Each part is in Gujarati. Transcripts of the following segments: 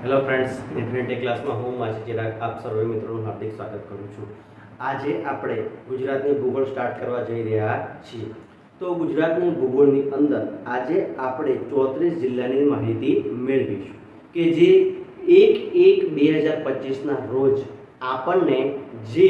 હેલો ફ્રેન્ડ્સ, ઇન્ફિનિટી ક્લાસમાં હું માછી ચિરાગ આપ સર્વે મિત્રોનું હાર્દિક સ્વાગત કરું છું. આજે આપણે ગુજરાતની ભૂગોળ સ્ટાર્ટ કરવા જઈ રહ્યા છીએ. તો ગુજરાતની ભૂગોળની અંદર આજે આપણે 34 જિલ્લાની માહિતી મેળવીશું કે જે 1/1/2025ના રોજ આપણને જે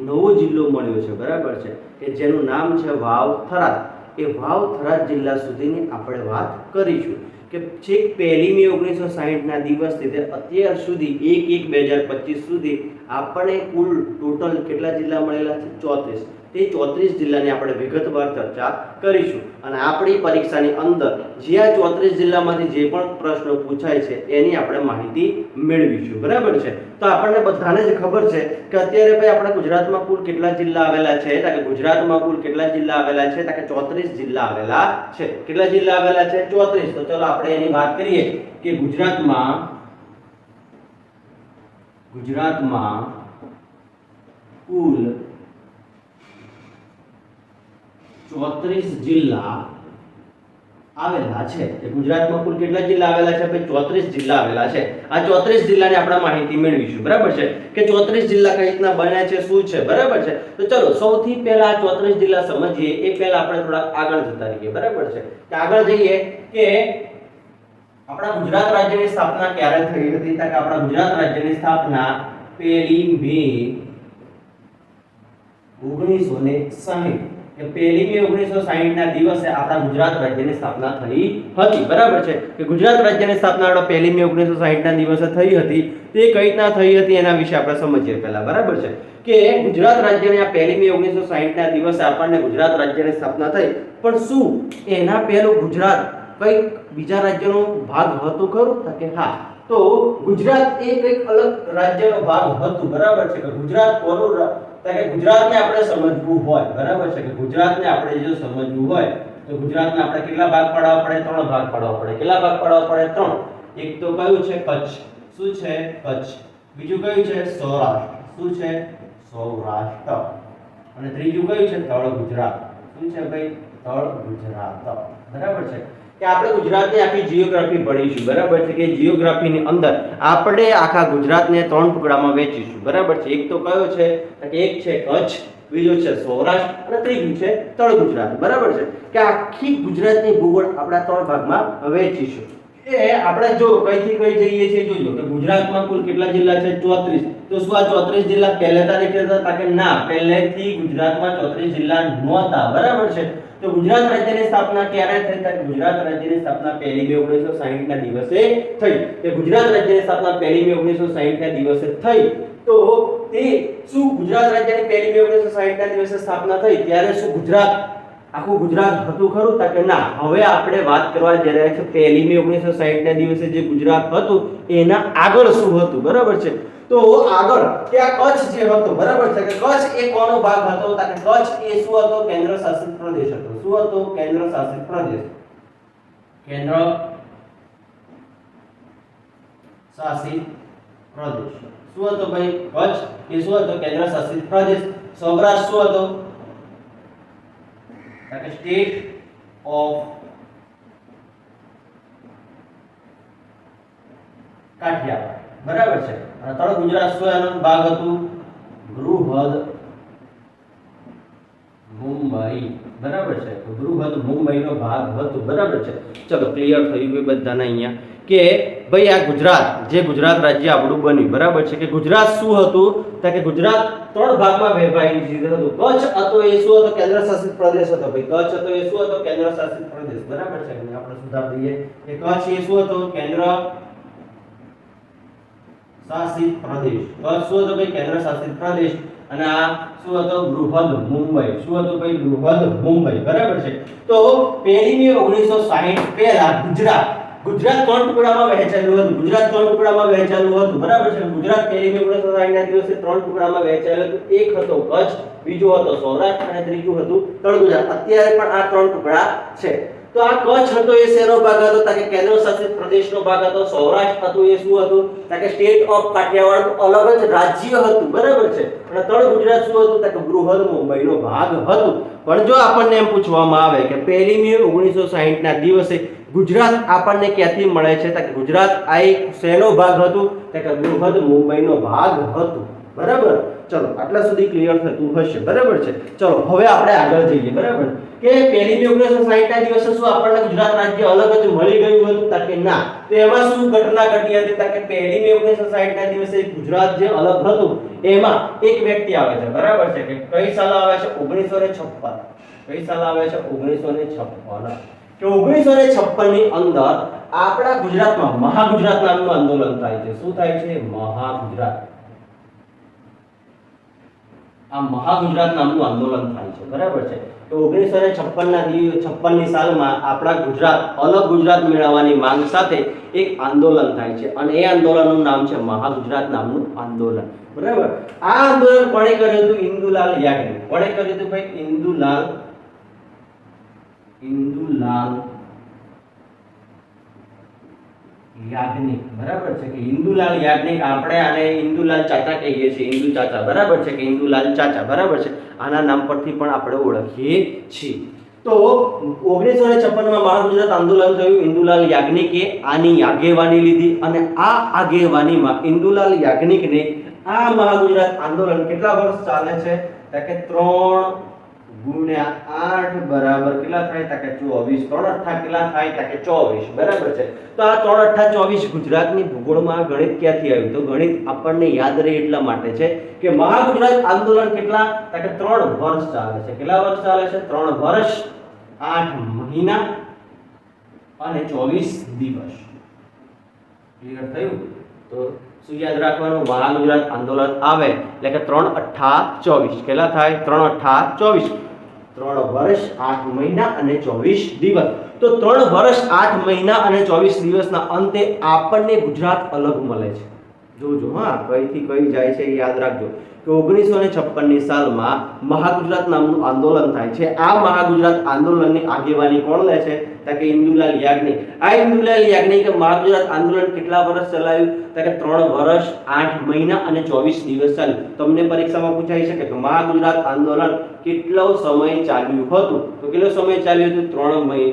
નવો જિલ્લો મળ્યો છે, બરાબર છે, કે જેનું નામ છે વાવ થરાદ. એ વાવ થરાદ જિલ્લા સુધીની આપણે વાત કરીશું કે છેક 1 મે 1960ના દિવસથી તે અત્યાર સુધી 1/1/2025 સુધી આપણે કુલ ટોટલ કેટલા જિલ્લા મળેલા છે? 34. તે 34 જિલ્લાની આપણે વિગતવાર ચર્ચા કરીશું અને આપણી પરીક્ષાની અંદર જે આ 34 જિલ્લામાંથી જે પણ પ્રશ્નો પૂછાય છે એની આપણે માહિતી મેળવીશું, બરાબર છે. તો આપણને બધાને જ ખબર છે કે અત્યારે ભાઈ આપણા ગુજરાતમાં કુલ કેટલા જિલ્લા આવેલા છે? તો કે ગુજરાતમાં કુલ કેટલા જિલ્લા આવેલા છે? તો કે 34 જિલ્લા આવેલા છે. કેટલા જિલ્લા આવેલા છે? 34. તો ચલો આપણે એની વાત કરીએ કે ગુજરાતમાં કુલ 34 જિલ્લા આવેલા છે. કે ગુજરાતમાં કુલ કેટલા જિલ્લા આવેલા છે? ભાઈ 34 જિલ્લા આવેલા છે. આ 34 જિલ્લાની આપણે માહિતી મેળવીશું, બરાબર છે, કે 34 જિલ્લા કઈ રીતના બન્યા છે, શું છે, બરાબર છે. તો ચલો સૌથી પહેલા આ 34 જિલ્લા સમજીએ એ પહેલા આપણે થોડા આગળ જતા રહીએ, બરાબર છે. કે આગળ જઈએ કે આપણા ગુજરાત રાજ્યની સ્થાપના ક્યારે થઈ હતી? તો કે આપણા ગુજરાત રાજ્યની સ્થાપના 1 મે 1960 કે 1 મે 1960ના દિવસે આપણા ગુજરાત રાજ્યની સ્થાપના થઈ હતી, બરાબર છે. કે ગુજરાત રાજ્યની સ્થાપના આપણે 1 મે 1960ના દિવસે થઈ હતી. તે કઈ રીતના થઈ હતી એના વિશે આપણે સમજીએ પહેલા, બરાબર છે. કે ગુજરાત રાજ્યની આ 1 મે 1960ના દિવસે આપણને ગુજરાત રાજ્યની સ્થાપના થઈ, પણ શું એના પહેલું ગુજરાત કઈ બીજા રાજ્યનો ભાગ હતું ખરું? તો કે હા. તો ગુજરાત એ કઈક અલગ રાજ્યનો ભાગ હતું, બરાબર છે. કે ગુજરાત કોનું કે ગુજરાતને આપણે સમજવું હોય, બરાબર છે, કે ગુજરાતને આપણે જો સમજવું હોય તો ગુજરાતને આપણે કેટલા ભાગ પાડવા પડે? 3 ભાગ પાડવા પડે. કેટલા ભાગ પાડવા પડે? 3. એક તો કયું છે? કચ્છ. શું છે? કચ્છ. બીજું કયું છે? સૌરાષ્ટ્ર. શું છે? સૌરાષ્ટ્ર. અને ત્રીજું કયું છે? તળ ગુજરાત. શું છે ભાઈ? તળ ગુજરાત, બરાબર છે. કે આપણે ગુજરાતની આખી જીઓગ્રાફી ભણીશું, બરાબર છે. કે જીઓગ્રાફીની અંદર આપણે આખા ગુજરાતને 3 ટુકડામાં વહેંચીશું, બરાબર છે. એક તો કયો છે? એક છે કચ્છ, બીજો છે સૌરાષ્ટ્ર અને ત્રીજું છે તળ ગુજરાત, બરાબર છે. કે આખી ગુજરાતની ભૂગોળ આપણે 3 ભાગમાં વહેંચીશું. એ આપણે જો કઈથી કઈ જઈએ છીએ જોજો કે ગુજરાતમાં કુલ કેટલા જિલ્લા છે? 34. તો શું આ 34 જિલ્લા પહેલે તારીખે હતા? કે ના, પહેલેથી ગુજરાતમાં 34 જિલ્લા નહોતા, બરાબર છે. તો ગુજરાત રાજ્યની સ્થાપના ક્યારે થઈ? તો ગુજરાત રાજ્યની સ્થાપના 1 મે 1960ના દિવસે થઈ. કે ગુજરાત રાજ્યની સ્થાપના 1 મે 1960ના દિવસે થઈ. તો તે શું ગુજરાત રાજ્યની 1 મે 1960ના દિવસે સ્થાપના થઈ ત્યારે શું ગુજરાત આખું ગુજરાત હતું ખરું? તો કે ના. હવે આપણે વાત કરવા જઈ રહ્યા છીએ 1 મે 1960ના દિવસે જે ગુજરાત હતું એના આગળ શું હતું, બરાબર છે. તો આગળ કે આ કચ્છ જે હતો, બરાબર છે, કે કચ્છ એ કોનો ભાગ હતો? તો કે કચ્છ એ શું હતો? કેન્દ્ર શાસિત પ્રદેશ હતો. શું હતો? કેન્દ્ર શાસિત પ્રદેશ. કેન્દ્ર શાસિત પ્રદેશ. શું હતો ભાઈ? કચ્છ એ શું હતો? કેન્દ્ર શાસિત પ્રદેશ. સૌરાષ્ટ્ર શું હતો? તો કે સ્ટેટ ઓફ કાઠિયાવાડ, બરાબર છે. અને તળ ગુજરાત શું એનો ભાગ હતું? બૃહદ મુંબઈ, બરાબર છે. તો બૃહદ મુંબઈનો ભાગ હતો, બરાબર છે. ચલો ક્લિયર થયું કે બધાને અહીંયા કે ભાઈ આ ગુજરાત જે ગુજરાત રાજ્ય આપણું બન્યું, બરાબર છે. કે ગુજરાત શું હતું? તો કે ગુજરાત 3 ભાગમાં વહેંચાઈ દીધું હતું. કચ્છ હતો એ શું હતો? કેન્દ્ર શાસિત પ્રદેશ હતો ભાઈ. કચ્છ હતો એ શું હતો? કેન્દ્ર શાસિત પ્રદેશ, બરાબર છે. આપણે સુધાર દઈએ કે કચ્છ એ શું હતો? કેન્દ્ર શાસિત પ્રદેશ. કચ્છ શું હતો ભાઈ? કેન્દ્ર શાસિત પ્રદેશ. અને આ શું હતો? બૃહદ મુંબઈ. શું હતું ભાઈ? બૃહદ મુંબઈ, બરાબર છે. તો 1 મે 1960 પહેલા ગુજરાત 3 ટુકડામાં વહેંચાયેલું હતું. ગુજરાત 3 ટુકડામાં વહેંચાયેલું હતું, બરાબર છે. ગુજરાત 1 મે 1960ના દિવસે 3 ટુકડામાં વહેંચાયેલું હતું. એક હતો કચ્છ, બીજો હતો સૌરાષ્ટ્ર અને ત્રીજું હતું તળ ગુજરાત. અત્યારે પણ આ 3 ટુકડા છે. તો આ કચ્છ હતો એ શેનો ભાગ હતો? તો કે કેન્દ્ર શાસિત પ્રદેશનો ભાગ હતો. સૌરાષ્ટ્ર હતું એ શું હતું? તો કે સ્ટેટ ઓફ કાઠિયાવાડ અલગ જ રાજ્ય હતું, બરાબર છે. અને તળ ગુજરાત શું હતું? તો કે બૃહદ મુંબઈનો ભાગ હતું. પણ જો આપણને એમ પૂછવામાં આવે કે 1 મે 1960 ના દિવસે ગુજરાત આપણને ક્યાંથી મળે છે? તો કે ગુજરાત આ એક શેનો ભાગ હતું? તો કે બૃહદ મુંબઈનો ભાગ હતું, બરાબર. ચલો આટલા સુધી ક્લિયર થતું હશે, બરાબર છે. ચલો હવે આપણે આગળ જઈએ, બરાબર. કે 1 મે 1960 ના દિવસે શું આપણને ગુજરાત રાજ્ય અલગ જ મળી ગયું હતું? તો કે ના. તો એમાં શું ઘટના ઘટી હતી? તો કે 1 મે 1960 ના દિવસે ગુજરાત જે અલગ હતું એમાં એક વ્યક્તિ આવે છે, બરાબર છે. કે કઈ સાલ આવે છે? 1956. કઈ સાલ આવે છે? 1956. કે 1956 ની અંદર આપણા ગુજરાતમાં મહાગુજરાત નામનું આંદોલન થાય છે. શું થાય છે? મહાગુજરાત. આ મહાગુજરાત નામનું આંદોલન થાય છે, બરાબર છે. તો 1956 ની સાલમાં આપણા ગુજરાત અલગ ગુજરાત મેળવવાની માંગ સાથે એક આંદોલન થાય છે અને એ આંદોલનનું નામ છે મહાગુજરાત નામનું આંદોલન, બરાબર. આ આંદોલન કોણે કર્યું હતું? ઇન્દુલાલ યાજ્ઞિક. કોણે કર્યું હતું ભાઈ? ઇન્દુલાલ યાજ્ઞિક, બરાબર છે. કે ઇન્દુલાલ યાજ્ઞિક, આપણે આને ઇન્દુલાલ ચાચા કહીએ છીએ, ઇન્દુ ચાચા, બરાબર છે. કે ઇન્દુલાલ ચાચા, બરાબર છે. આના નામ પરથી પણ આપણે ઓળખીએ છીએ. તો 1956 માં મહાગુજરાત આંદોલન થયું. ઇન્દુલાલ યાજ્ઞિકે આની આગેવાની લીધી અને આ આગેવાનીમાં ઇન્દુલાલ યાજ્ઞિકને આ મહાગુજરાત આંદોલન કેટલા વર્ષ ચાલે છે? તો કે 3 ગુણ્યા 8 બરાબર કેટલા થાય? તો કે 24. 3 8 કેટલા થાય? તો કે 24, બરાબર છે. તો આ 3 8 24 ગુજરાતની ભૂગોળમાં ગણિત ક્યાંથી આવ્યું? તો ગણિત આપણને યાદ રહે એટલા માટે છે કે મહાગુજરાત આંદોલન કેટલા? તો કે 3 વર્ષ ચાલે છે. કેટલા વર્ષ ચાલે છે? 3 વર્ષ 8 મહિના અને 24 દિવસ. ક્લિયર થયું? તો શું યાદ રાખવાનું? મહાગુજરાત આંદોલન આવે એટલે કે 3 8 24 કેટલા થાય? 3 8 24. 3 વર્ષ 8 મહિના અને 24 દિવસ. તો 3 વર્ષ 8 મહિના અને 24 દિવસના અંતે આપણને ગુજરાત અલગ મળે છે. જોજો હા, કઈથી કઈ જાય છે યાદ રાખજો. કે 1956 ની સાલમાં મહાગુજરાત નામનું આંદોલન થાય છે. આ મહાગુજરાત આંદોલનની આગેવાની કોણ લે છે? તો કે ઇન્દુલાલ યાજ્ઞિક. આ ઇન્દુલાલ યાજ્ઞિકે મહાગુજરાત આંદોલન કેટલા વર્ષ ચલાવ્યું? તો કે 3 વર્ષ 8 મહિના અને 24 દિવસ ચાલ્યું. તમને પરીક્ષામાં પૂછાઈ શકે કે મહાગુજરાત આંદોલન કેટલો સમય ચાલ્યું હતું? તો કેટલો સમય ચાલ્યું હતું?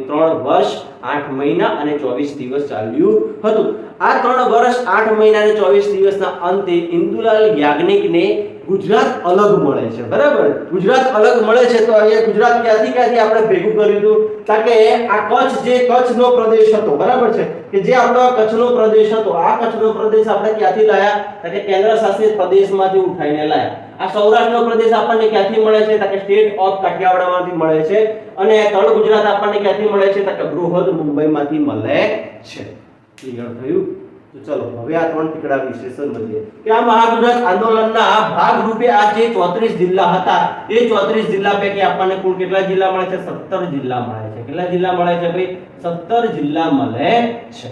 3 વર્ષ 8 મહિના અને 24 દિવસ ચાલ્યું હતું. આ 3 વર્ષ 8 મહિના અને 24 દિવસના અંતે ઇન્દુલાલ યાજ્ઞિકને ગુજરાત અલગ મળે છે, બરાબર. ગુજરાત અલગ મળે છે. તો અહીંયા ગુજરાત ક્યાંથી આપણે ભેગું કર્યું હતું? કારણ કે આ કચ્છ જે કચ્છનો પ્રદેશ હતો, બરાબર છે. કે જે આપણો કચ્છનો પ્રદેશ હતો, આ કચ્છનો પ્રદેશ આપણે ક્યાંથી લાયા? તો કે કેન્દ્ર શાસિત પ્રદેશમાંથી ઉઠાઈને લાયા. આ સૌરાષ્ટ્રનો પ્રદેશ આપણને ક્યાંથી મળે છે? તો કે સ્ટેટ ઓફ કાઠિયાવાડમાંથી મળે છે. અને તળ ગુજરાત આપણને ક્યાંથી મળે છે? તો કે બૃહદ મુંબઈમાંથી મળે છે. ક્લિયર થયું? તો ચલો હવે આ 3 ટીકડા વિશે સમજીએ કે આ મહાગુજરાત આંદોલનના ભાગ રૂપે આ જે 34 જિલ્લા હતા એ 34 જિલ્લા પૈકી આપણને કુલ કેટલા જિલ્લા મળે છે? 17 જિલ્લા મળે છે. કેટલા જિલ્લા મળે છે ભાઈ? 17 જિલ્લા મળે છે.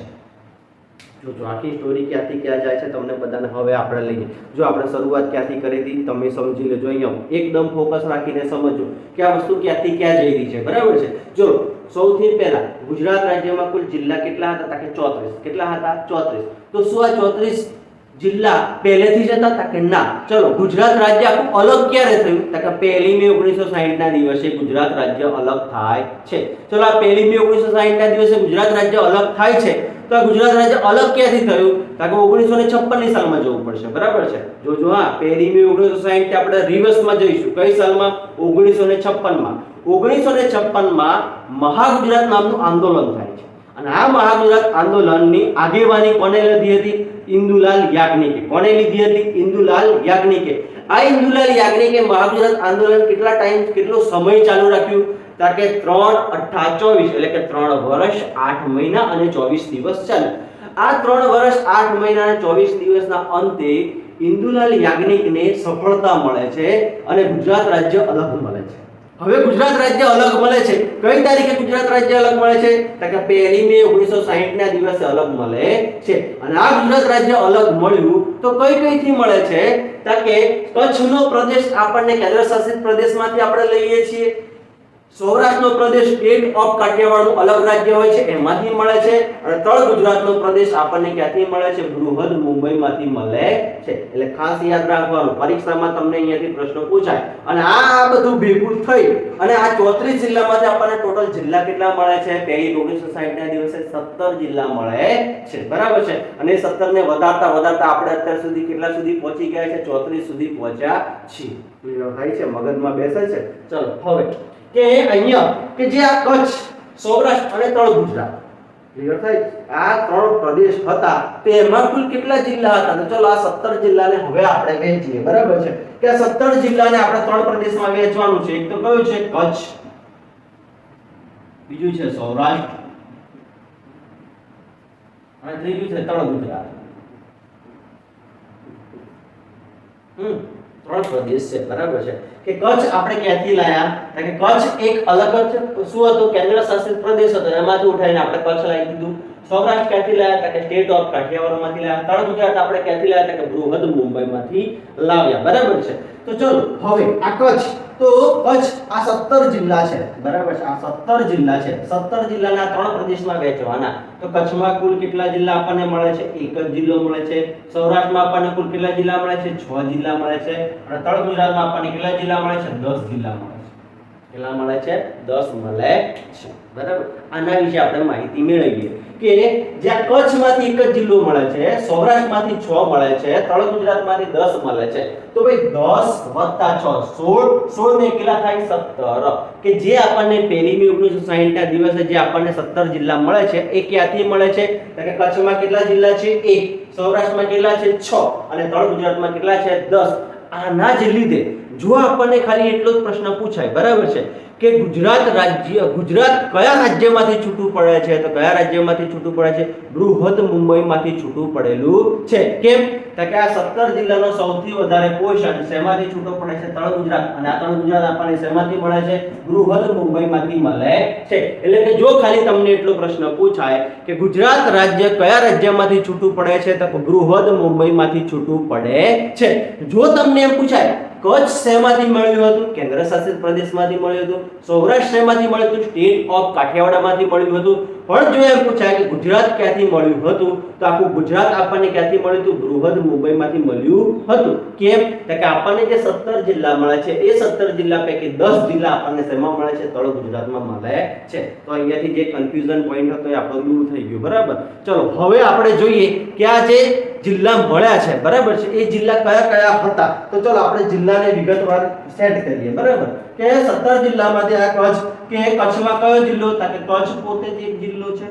જો આખી સ્ટોરી ક્યાંથી ક્યાં જાય છે તમને બધાને હવે આપણે લઈએ. જો આપણે શરૂઆત ક્યાંથી કરી હતી તમે સમજી લેજો. અહીંયા એકદમ ફોકસ રાખીને સમજો કે આ વસ્તુ ક્યાંથી ક્યાં જઈ રહી છે, બરાબર છે. જો સૌથી પહેલા ગુજરાત રાજ્યમાં કુલ જિલ્લા કેટલા હતા? કે 34. કેટલા હતા? 34. તો શું આ 34 જિલ્લા પહેલેથી જ હતા? કે ના. ચલો ગુજરાત રાજ્ય આખું અલગ ક્યારે થયું? તો કે 1 મે 1960 ના દિવસે ગુજરાત રાજ્ય અલગ થાય છે. ચલો આ 1 મે 1960 ના દિવસે ગુજરાત રાજ્ય અલગ થાય છે. તો આ ગુજરાત રાજ્ય અલગ ક્યાંથી થયું? તો કે 1956 ની સાલમાં જવું પડશે, બરાબર છે. જોજો હા, 1 મે 1960 આપણે રિવર્સમાં જઈશું. કઈ સાલમાં? 1956 માં. 1956 માં મહાગુજરાત નામનું આંદોલન થાય છે. અને આ મહાગુજરાત આંદોલનની આગેવાની કોને લીધી હતી? ઇન્દુલાલ યાજ્ઞિકે. કોને લીધી હતી? ઇન્દુલાલ યાજ્ઞિકે. આ ઇન્દુલાલ યાજ્ઞિકે મહાગુજરાત આંદોલન કેટલો સમય ચાલુ રાખ્યું? તો કે 3 8 24 એટલે કે 3 વર્ષ 8 મહિના અને 24 દિવસ ચાલ્યું. આ 3 વર્ષ 8 મહિના અને 24 દિવસના અંતે ઇન્દુલાલ યાજ્ઞિકને સફળતા મળે છે અને ગુજરાત રાજ્ય અલગ મળે છે. હવે ગુજરાત રાજ્ય અલગ મળે છે. કઈ તારીખે ગુજરાત રાજ્ય અલગ મળે છે? તો કે 1 મે 1960 ના દિવસે અલગ મળે છે. અને આ ગુજરાત રાજ્ય અલગ મળ્યું તો કઈથી મળે છે? તો કે કચ્છનો પ્રદેશ આપણને કેન્દ્ર શાસિત પ્રદેશમાંથી આપણે લઈએ છીએ. સૌરાષ્ટ્રનો પ્રદેશ સ્ટેટ ઓફ કાઠિયાવાડનું અલગ રાજ્ય હોય છે એમાંથી મળે છે, અને તળ ગુજરાતનો પ્રદેશ આપણને ક્યાંથી મળે છે? બૃહદ મુંબઈમાંથી મળે છે. એટલે ખાસ યાદ રાખવાનું, પરીક્ષામાં તમને અહીંયાથી પ્રશ્ન પૂછાય. અને આ બધું ભેગું થઈ અને આ 34 જિલ્લામાંથી આપણને ટોટલ જિલ્લા કેટલા મળે છે? પહેલી 1960 ના દિવસે 17 જિલ્લા મળે છે. બરાબર છે. અને 17 ને વધારતા આપણે અત્યાર સુધી કેટલા સુધી પહોંચી ગયા છે? 34 સુધી પહોંચ્યા છીએ. ક્લિયર થાય છે? મગજમાં બેસે છે? ચલો હવે કે અહીંયા કે જે આ કચ્છ, સૌરાષ્ટ્ર અને તળ ગુજરાત, ક્લિયર થાય, આ ત્રણ પ્રદેશ હતા તેમાં કુલ કેટલા જિલ્લા હતા? તો ચલો આ 17 જિલ્લાને હવે આપણે વહેંચીએ. બરાબર છે કે આ 17 જિલ્લાને આપણે ત્રણ પ્રદેશમાં વહેંચવાનું છે. એક તો કયું છે? કચ્છ, બીજું છે સૌરાષ્ટ્ર અને ત્રીજું છે તળ ગુજરાત. ત્રણ પ્રદેશ છે. બરાબર છે કે કચ્છ આપણે ક્યાંથી લાયા? કે કચ્છ એક અલગ જ શું હતું? કેન્દ્ર શાસિત પ્રદેશ હતો, એમાંથી ઉઠાઈને આપણે કચ્છ લાવી દીધું. સૌરાષ્ટ્ર ક્યાંથી લાયા? કે સ્ટેટ ઓફ કાઠિયાવાડમાંથી લાયા. તળ ગુજરાત આપણે ક્યાંથી લાયા? કે બૃહદ મુંબઈમાંથી લાવ્યા. બરાબર છે. તો ચલો હવે આ કચ્છ, તો કચ્છ આ 17 જિલ્લા છે. બરાબર છે, આ 17 જિલ્લા છે. 17 જિલ્લાના ત્રણ પ્રદેશમાં વહેંચવાના. તો કચ્છમાં કુલ કેટલા જિલ્લા આપણને મળે છે? એક જ જિલ્લો મળે છે. સૌરાષ્ટ્રમાં આપણને કુલ કેટલા જિલ્લા મળે છે? 6 જિલ્લા મળે છે. અને તળ ગુજરાતમાં આપણને કેટલા જિલ્લા મળે છે? 10 જિલ્લા મળે છે. કેટલા મળે છે? 10 મળે છે. બરાબર. આના વિશે આપણે માહિતી મેળવીએ કે જ્યાં કચ્છમાંથી એક જ જિલ્લો મળે છે, સૌરાષ્ટ્રમાંથી 6 મળે છે, તળ ગુજરાતમાંથી 10 મળે છે. તો ભાઈ 10 + 6 16 ને કેટલા થાય? 17. કે જે આપણને પહેલી મે 1960 ના દિવસે જે આપણને 17 જિલ્લા મળે છે એ ક્યાંથી મળે છે? તો કે કચ્છમાં કેટલા જિલ્લા છે? 1, સૌરાષ્ટ્રમાં કેટલા છે? 6 અને તળ ગુજરાતમાં કેટલા છે? 10. આના જ લીધે જો આપણને ખાલી એટલો જ પ્રશ્ન પૂછાય, બરાબર છે, કે ગુજરાત કયા રાજ્યમાંથી છૂટું પડે છે? તો કયા રાજ્યમાંથી છૂટું પડે છે? બૃહદ મુંબઈમાંથી છૂટું પડેલું છે. કેમ? તો કે આ 17 જિલ્લાનો સૌથી વધારે પોર્શન શેમાંથી છૂટો પડે છે? તળ ગુજરાત. અને આ તળ ગુજરાત આપણને શેમાંથી મળે છે? બૃહદ મુંબઈમાંથી મળે છે. એટલે કે જો ખાલી તમને એટલો પ્રશ્ન પૂછાય કે ગુજરાત રાજ્ય કયા રાજ્યમાંથી છૂટું પડે છે? તો બૃહદ મુંબઈમાંથી છૂટું પડે છે. જો તમને એમ પૂછાય કચ્છ શેમાંથી મળ્યું હતું? કેન્દ્ર શાસિત પ્રદેશમાંથી મળ્યું હતું. સૌરાષ્ટ્ર શેમાંથી મળ્યું હતું? સ્ટેટ ઓફ કાઠિયાવાડમાંથી મળ્યું હતું. પણ જો એમ પૂછાય કે ગુજરાત ક્યાંથી મળ્યું હતું? તો આખું ગુજરાત આપણને ક્યાંથી મળ્યું હતું? બૃહદ મુંબઈમાંથી મળ્યું હતું. કેમ? તો કે આપણને જે 17 જિલ્લા મળે છે એ 17 જિલ્લા પૈકી 10 જિલ્લા આપણને શેમાં મળે છે? તળ ગુજરાતમાં મળે છે. તો અહીંયાથી જે કન્ફ્યુઝન પોઈન્ટ હતો એ આપણો દૂર થઈ ગયો. બરાબર. ચલો હવે આપણે જોઈએ કે આ જે જિલ્લા મળ્યા છે, બરાબર છે, એ જિલ્લા કયા કયા હતા? તો ચલો આપણે જિલ્લાને વિગતવાર સેટ કરીએ. બરાબર કે 17 જિલ્લામાંથી આ કચ્છ, કે કચ્છમાં કયો જિલ્લો? તો કે કચ્છ પોતે જ એક જિલ્લો છે.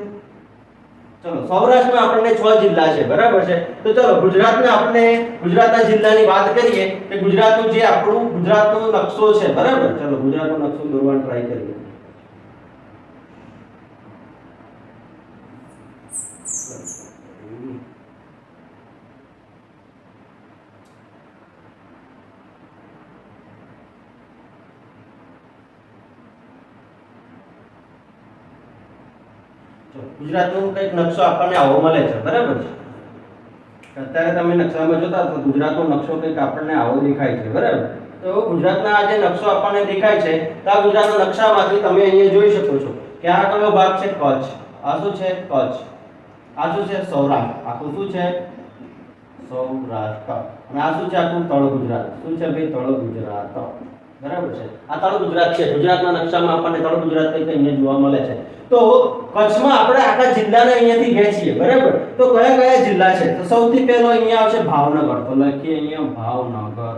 ચલો સૌરાષ્ટ્રમાં આપણને 6 જિલ્લા છે. બરાબર છે. તો ચલો ગુજરાતના જિલ્લાની વાત કરીએ કે ગુજરાતનું જે આપણું ગુજરાતનો નકશો છે. બરાબર. ચલો ગુજરાતનો નકશો દોરવાનો ટ્રાય કરીએ. ગુજરાતનો કંઈક નકશો આપણને આવો મળે છે. બરાબર છે. અત્યારે તમે નકશામાં જોતા તો ગુજરાતનો નકશો કંઈક આપણને આવો દેખાય છે. બરાબર. તો ગુજરાતના આ જે નકશો આપણને દેખાય છે તો આ ગુજરાતના નકશામાંથી તમે અહીંયા જોઈ શકો છો કે આ કયો ભાગ છે? કચ્છ. આ શું છે? કચ્છ. આ શું છે? સૌરાષ્ટ્ર. આખું શું છે? સૌરાષ્ટ્ર. અને આ શું છે? આખું તળ ગુજરાત. શું છે ભાઈ? તળ ગુજરાત. બરાબર છે. આ તળ ગુજરાત છે. ગુજરાતના નકશામાં આપણને તળ ગુજરાત કંઈક અહીંયા જોવા મળે છે. તો કચ્છમાં આપણે આખા જિલ્લાને અહીંયાથી વહેંચીએ. બરાબર. તો કયા કયા જિલ્લા છે? તો સૌથી પહેલો અહીંયા આવશે ભાવનગર. તો લખીએ અહીંયા ભાવનગર.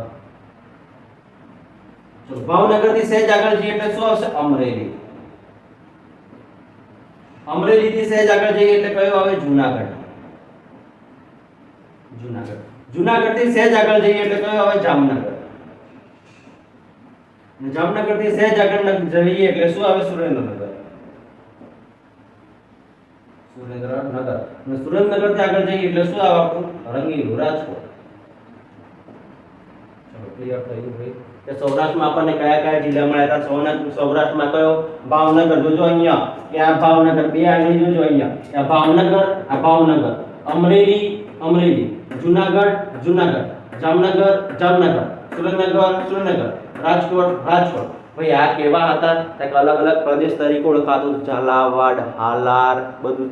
ચલો ભાવનગર થી સહેજ આગળ જઈએ એટલે શું આવશે? અમરેલી. અમરેલી થી સહેજ આગળ જઈએ એટલે કયો આવે? જૂનાગઢ. જૂનાગઢ થી સહેજ આગળ જઈએ એટલે કયો આવે? જામનગર. જામનગર થી સહેજ આગળ જઈએ એટલે શું આવે? સુરેન્દ્રનગર. અને સુરેન્દ્રનગર થી આગળ જઈએ એટલે શું આવે? આપણું રંગીલું, રાજકોટ. ચલો ક્લિયર થયું ભાઈ કે સૌરાષ્ટ્રમાં આપણને કયા કયા જિલ્લા મળ્યા હતા? સૌરાષ્ટ્રમાં કયો? ભાવનગર. જોજો અહીંયા કે આ ભાવનગર, બે આગળ જોજો અહીંયા. આ ભાવનગર, આ ભાવનગર. અમરેલી, જૂનાગઢ, જામનગર, સુરેન્દ્રનગર, રાજકોટ. ભાઈ આ કેવા હતા કે અલગ અલગ પ્રદેશ તરીકે ઓળખાતું ઝાલાવાડ, હાલાર બધું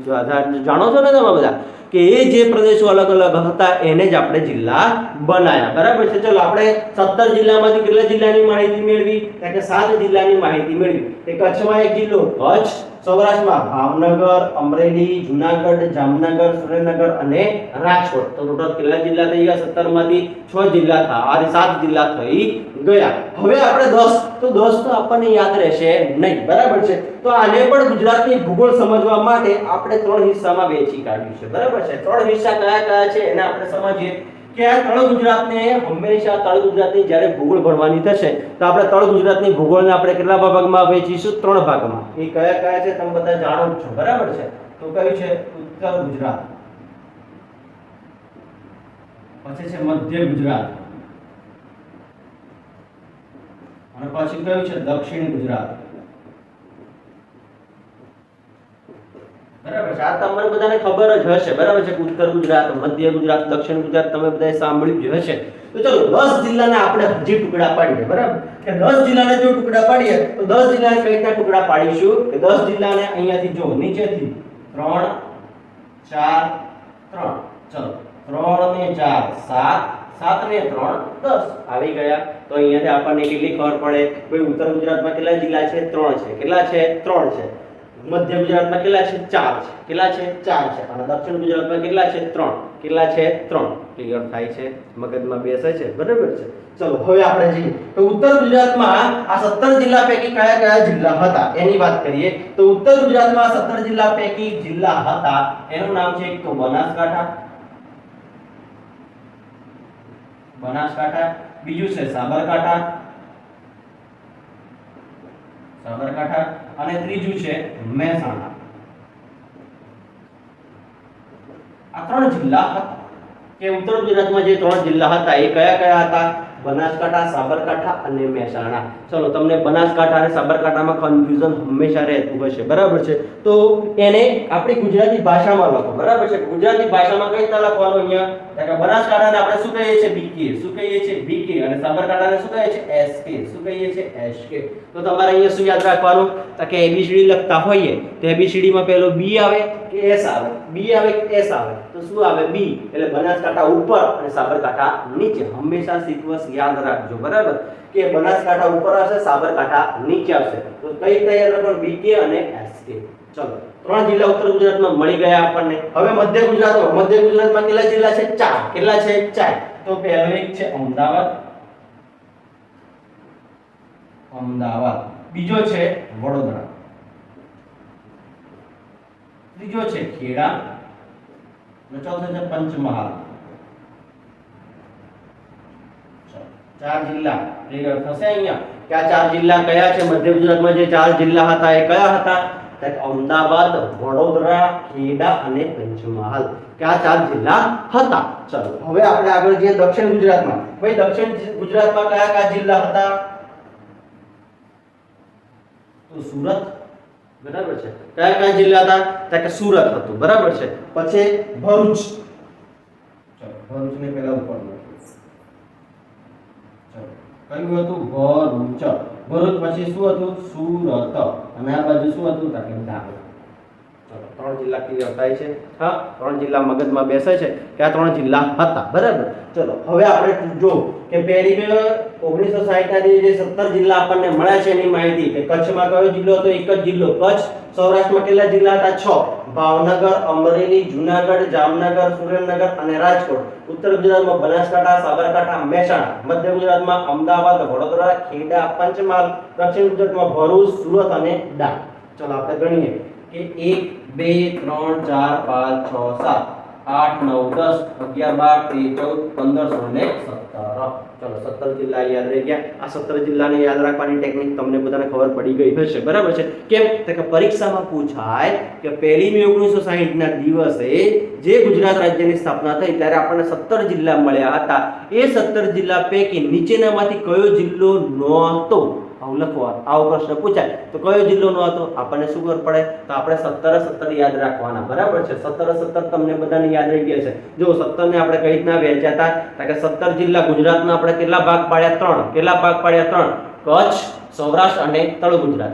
જાણો છો ને તમે બધા કે એ જે પ્રદેશો અલગ અલગ હતા એને જ આપણે જિલ્લા બનાયા, બરાબર છે. ચલો આપણે 17 જિલ્લામાંથી કેટલા જિલ્લાની માહિતી મેળવી કે 7 જિલ્લાની માહિતી મેળવી. કે કચ્છમાં એક જિલ્લો કચ્છ, સૌરાષ્ટ્રમાં ભાવનગર, અમરેલી, જુનાગઢ, જામનગર, સુરેન્દ્રનગર અને રાજકોટ. તો ટોટલ કેટલા જિલ્લા થઈ ગયા? 17 માંથી 6 જિલ્લા થયા અને 7 જિલ્લા થઈ ગયા. હવે આપણે 10 તો 10 તો આપણને યાદ રહેશે નહીં, બરાબર છે. તો આને પણ ગુજરાતની ભૂગોળ સમજવા માટે આપણે 3 હિસ્સામાં વહેંચી કાઢ્યું છે, બરાબર છે. 3 હિસ્સા કયા કયા છે એને આપણે સમજીએ કે આ તળ ગુજરાતને હંમેશા તળ ગુજરાતની જ્યારે ભૂગોળ ભણવાની થશે તો આપણે તળ ગુજરાતની ભૂગોળને આપણે કેટલા ભાગમાં વહેંચીશું? 3 ભાગમાં. એ કયા કયા છે તમે બધા જાણો જ છો, બરાબર છે. તો કયું છે? ઉત્તર ગુજરાત, પછી છે મધ્ય ગુજરાત, અને પછી કયું છે? દક્ષિણ ગુજરાત, બરાબર છે. આ તમને બધાને ખબર જ હશે, બરાબર છે. ઉત્તર ગુજરાત, મધ્ય ગુજરાત, દક્ષિણ ગુજરાત તમે બધાએ સાંભળ્યું જ હશે. તો ચલો 10 જિલ્લાના આપણે હજી ટુકડા પાડીએ, બરાબર કે 10 જિલ્લાને જો ટુકડા પાડીએ તો 10 જિલ્લાને કઈ રીતના ટુકડા પાડીશું કે 10 જિલ્લાને અહીંયાથી જો નીચેથી 3 4 3, ચલો 3 ને 4 7, 7 ને 3 10 આવી ગયા. તો અહીંયાથી આપણને કેટલી ખબર પડે? ભાઈ ઉત્તર ગુજરાતમાં કેટલા જિલ્લા છે? 3 છે. કેટલા છે? 3 છે. મધ્ય ગુજરાતમાં કેટલા છે? 4 છે. કેટલા છે? 4 છે. અને દક્ષિણ ગુજરાતમાં કેટલા છે? 3. કેટલા છે? 3. ક્લિયર થાય છે? મગજમાં બેસે છે? બરાબર છે. ચલો હવે આપણે જઈએ તો ઉત્તર ગુજરાતમાં આ 17 જિલ્લા પૈકી કયા કયા જિલ્લા હતા એની વાત કરીએ. તો ઉત્તર ગુજરાતમાં 17 જિલ્લા પૈકી જિલ્લા હતા એનું નામ છે એક તો બનાસકાંઠા, બીજું છે સાબરકાંઠા અને ત્રીજું છે મહેસાણા. આ 3 જિલ્લા હતા કે ઉત્તર ગુજરાતમાં જે 3 જિલ્લા હતા એ કયા કયા હતા? બનાસકાંઠા, સાબરકાંઠા અને મહેસાણા. ચલો તમને બનાસકાંઠા અને સાબરકાંઠામાં કન્ફ્યુઝન હંમેશા રહેતું હશે, બરાબર છે. તો એને આપણી ગુજરાતી ભાષામાં લખો, બરાબર છે. ગુજરાતી ભાષામાં કઈ રીતે લખવાનું? અહીંયા કે બનાસકાંઠાને આપણે શું કહીએ છીએ? બીકે. શું કહીએ છીએ? બીકે. અને સાબરકાંઠાને શું કહીએ છીએ? એસકે. શું કહીએ છીએ? એસકે. તો તમારે અહીંયા શું યાદ રાખવાનું? કે એબીસીડી લખતા હોઈએ તો એબીસીડી માં પહેલો બી આવે કે એસ આવે? બી આવે કે એસ આવે? તો શું આવે? બી. એટલે બનાસકાંઠા ઉપર અને સાબરકાંઠા નીચે. હંમેશા સિક્વન્સ યાદ રાખજો, બરાબર કે બનાસકાંઠા ઉપર આવશે, સાબરકાંઠા નીચે આવશે. તો કઈ યાદ રાખવાનું? બીકે અને એસકે. ચલો 3 જિલ્લા ઉત્તર ગુજરાતમાં મળી ગયા આપણને. હવે મધ્ય ગુજરાતમાં કેટલા જિલ્લા છે? 4. કેટલા છે? 4. તો પહેલો એક છે અમદાવાદ, બીજો છે વડોદરા, ત્રીજો છે ખેડા અને ચોથો છે પંચમહાલ. 4 જિલ્લા ક્લિયર થશે અહીંયા કે આ 4 જિલ્લા કયા છે? મધ્ય ગુજરાતમાં જે 4 જિલ્લા હતા એ કયા હતા? અમદાવાદ, વડોદરા, ખેડા અને પંચમહાલ કે આ 4 જિલ્લા હતા. ચલો હવે આપણે આગળ જઈએ દક્ષિણ ગુજરાતમાં. ભાઈ દક્ષિણ ગુજરાતમાં કયા કયા જિલ્લા હતા? તો સુરત, બરાબર છે. કયા કયા જિલ્લા હતા? કે સુરત હતું, બરાબર છે. પછી ભરૂચ, ચલો ભરૂચને પહેલા ઉપર કયું હતું? ભરૂચ પછી શું હતું? સુરત. અને આ બાજુ શું હતું? કે દાહોદ. ચલો 3 જિલ્લા ક્લિયર થાય છે? હા, 3 જિલ્લા મગજમાં બેસે છે કે આ 3 જિલ્લા હતા, બરાબર. ચલો હવે આપણે જો કે પહેલી 1960 ના જે 17 જિલ્લા આપણને મળ્યા છે એની માહિતી કે કચ્છમાં કયો જિલ્લો હતો? એક જ જિલ્લો કચ્છ. સૌરાષ્ટ્રમાં કેટલા જિલ્લા હતા? 6. ભાવનગર, અમરેલી, જુનાગઢ, જામનગર, સુરેન્દ્રનગર અને રાજકોટ. ઉત્તર ગુજરાતમાં બનાસકાંઠા, સાબરકાંઠા, મહેસાણા. મધ્ય ગુજરાતમાં અમદાવાદ, વડોદરા, ખેડા, પંચમહાલ. દક્ષિણ ગુજરાતમાં ભરૂચ, સુરત અને ડાંગ. ચલો આપણે ગણીએ કે 1 2 3 4 5 6 7 8 9 10 11 12 13 14 15 16 અને 17. ચલો 17 જિલ્લા યાદ રહી ગયા. આ 17 જિલ્લાને યાદ રાખવાની ટેકનિક તમને બધાને ખબર પડી ગઈ હશે, બરાબર છે. કેમ? કે પરીક્ષામાં પૂછાય કે 1 મે 1960 ના દિવસે જે ગુજરાત રાજ્યની સ્થાપના થઈ ત્યારે આપણને 17 જિલ્લા મળ્યા હતા. એ 17 જિલ્લા પૈકી નીચેનામાંથી કયો જિલ્લો નહોતો? આવું લખવાનું. આવો પ્રશ્ન પૂછાય તો કયો જિલ્લો નહોતો? આપણને શું ખબર પડે? તો આપણે 17 યાદ રાખવાના, બરાબર છે. 17 તમને બધાને યાદ રહી ગયા છે. જો 17 ને આપણે કઈ રીતના વહેંચ્યા હતા? કે 17 જિલ્લા ગુજરાતના આપણે કેટલા ભાગ પાડ્યા? 3. કેટલા ભાગ પાડ્યા? 3. કચ્છ, સૌરાષ્ટ્ર અને તળ ગુજરાત.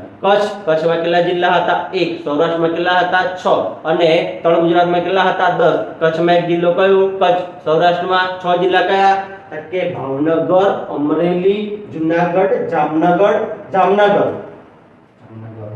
કચ્છમાં કેટલા જિલ્લા હતા? 1. સૌરાષ્ટ્રમાં કેટલા હતા? 6. અને તળ ગુજરાતમાં કેટલા હતા? 10. કચ્છમાં એક જિલ્લો કયો? કચ્છ. સૌરાષ્ટ્રમાં 6 જિલ્લા કયા? કે ભાવનગર, અમરેલી, જુનાગઢ, જામનગર.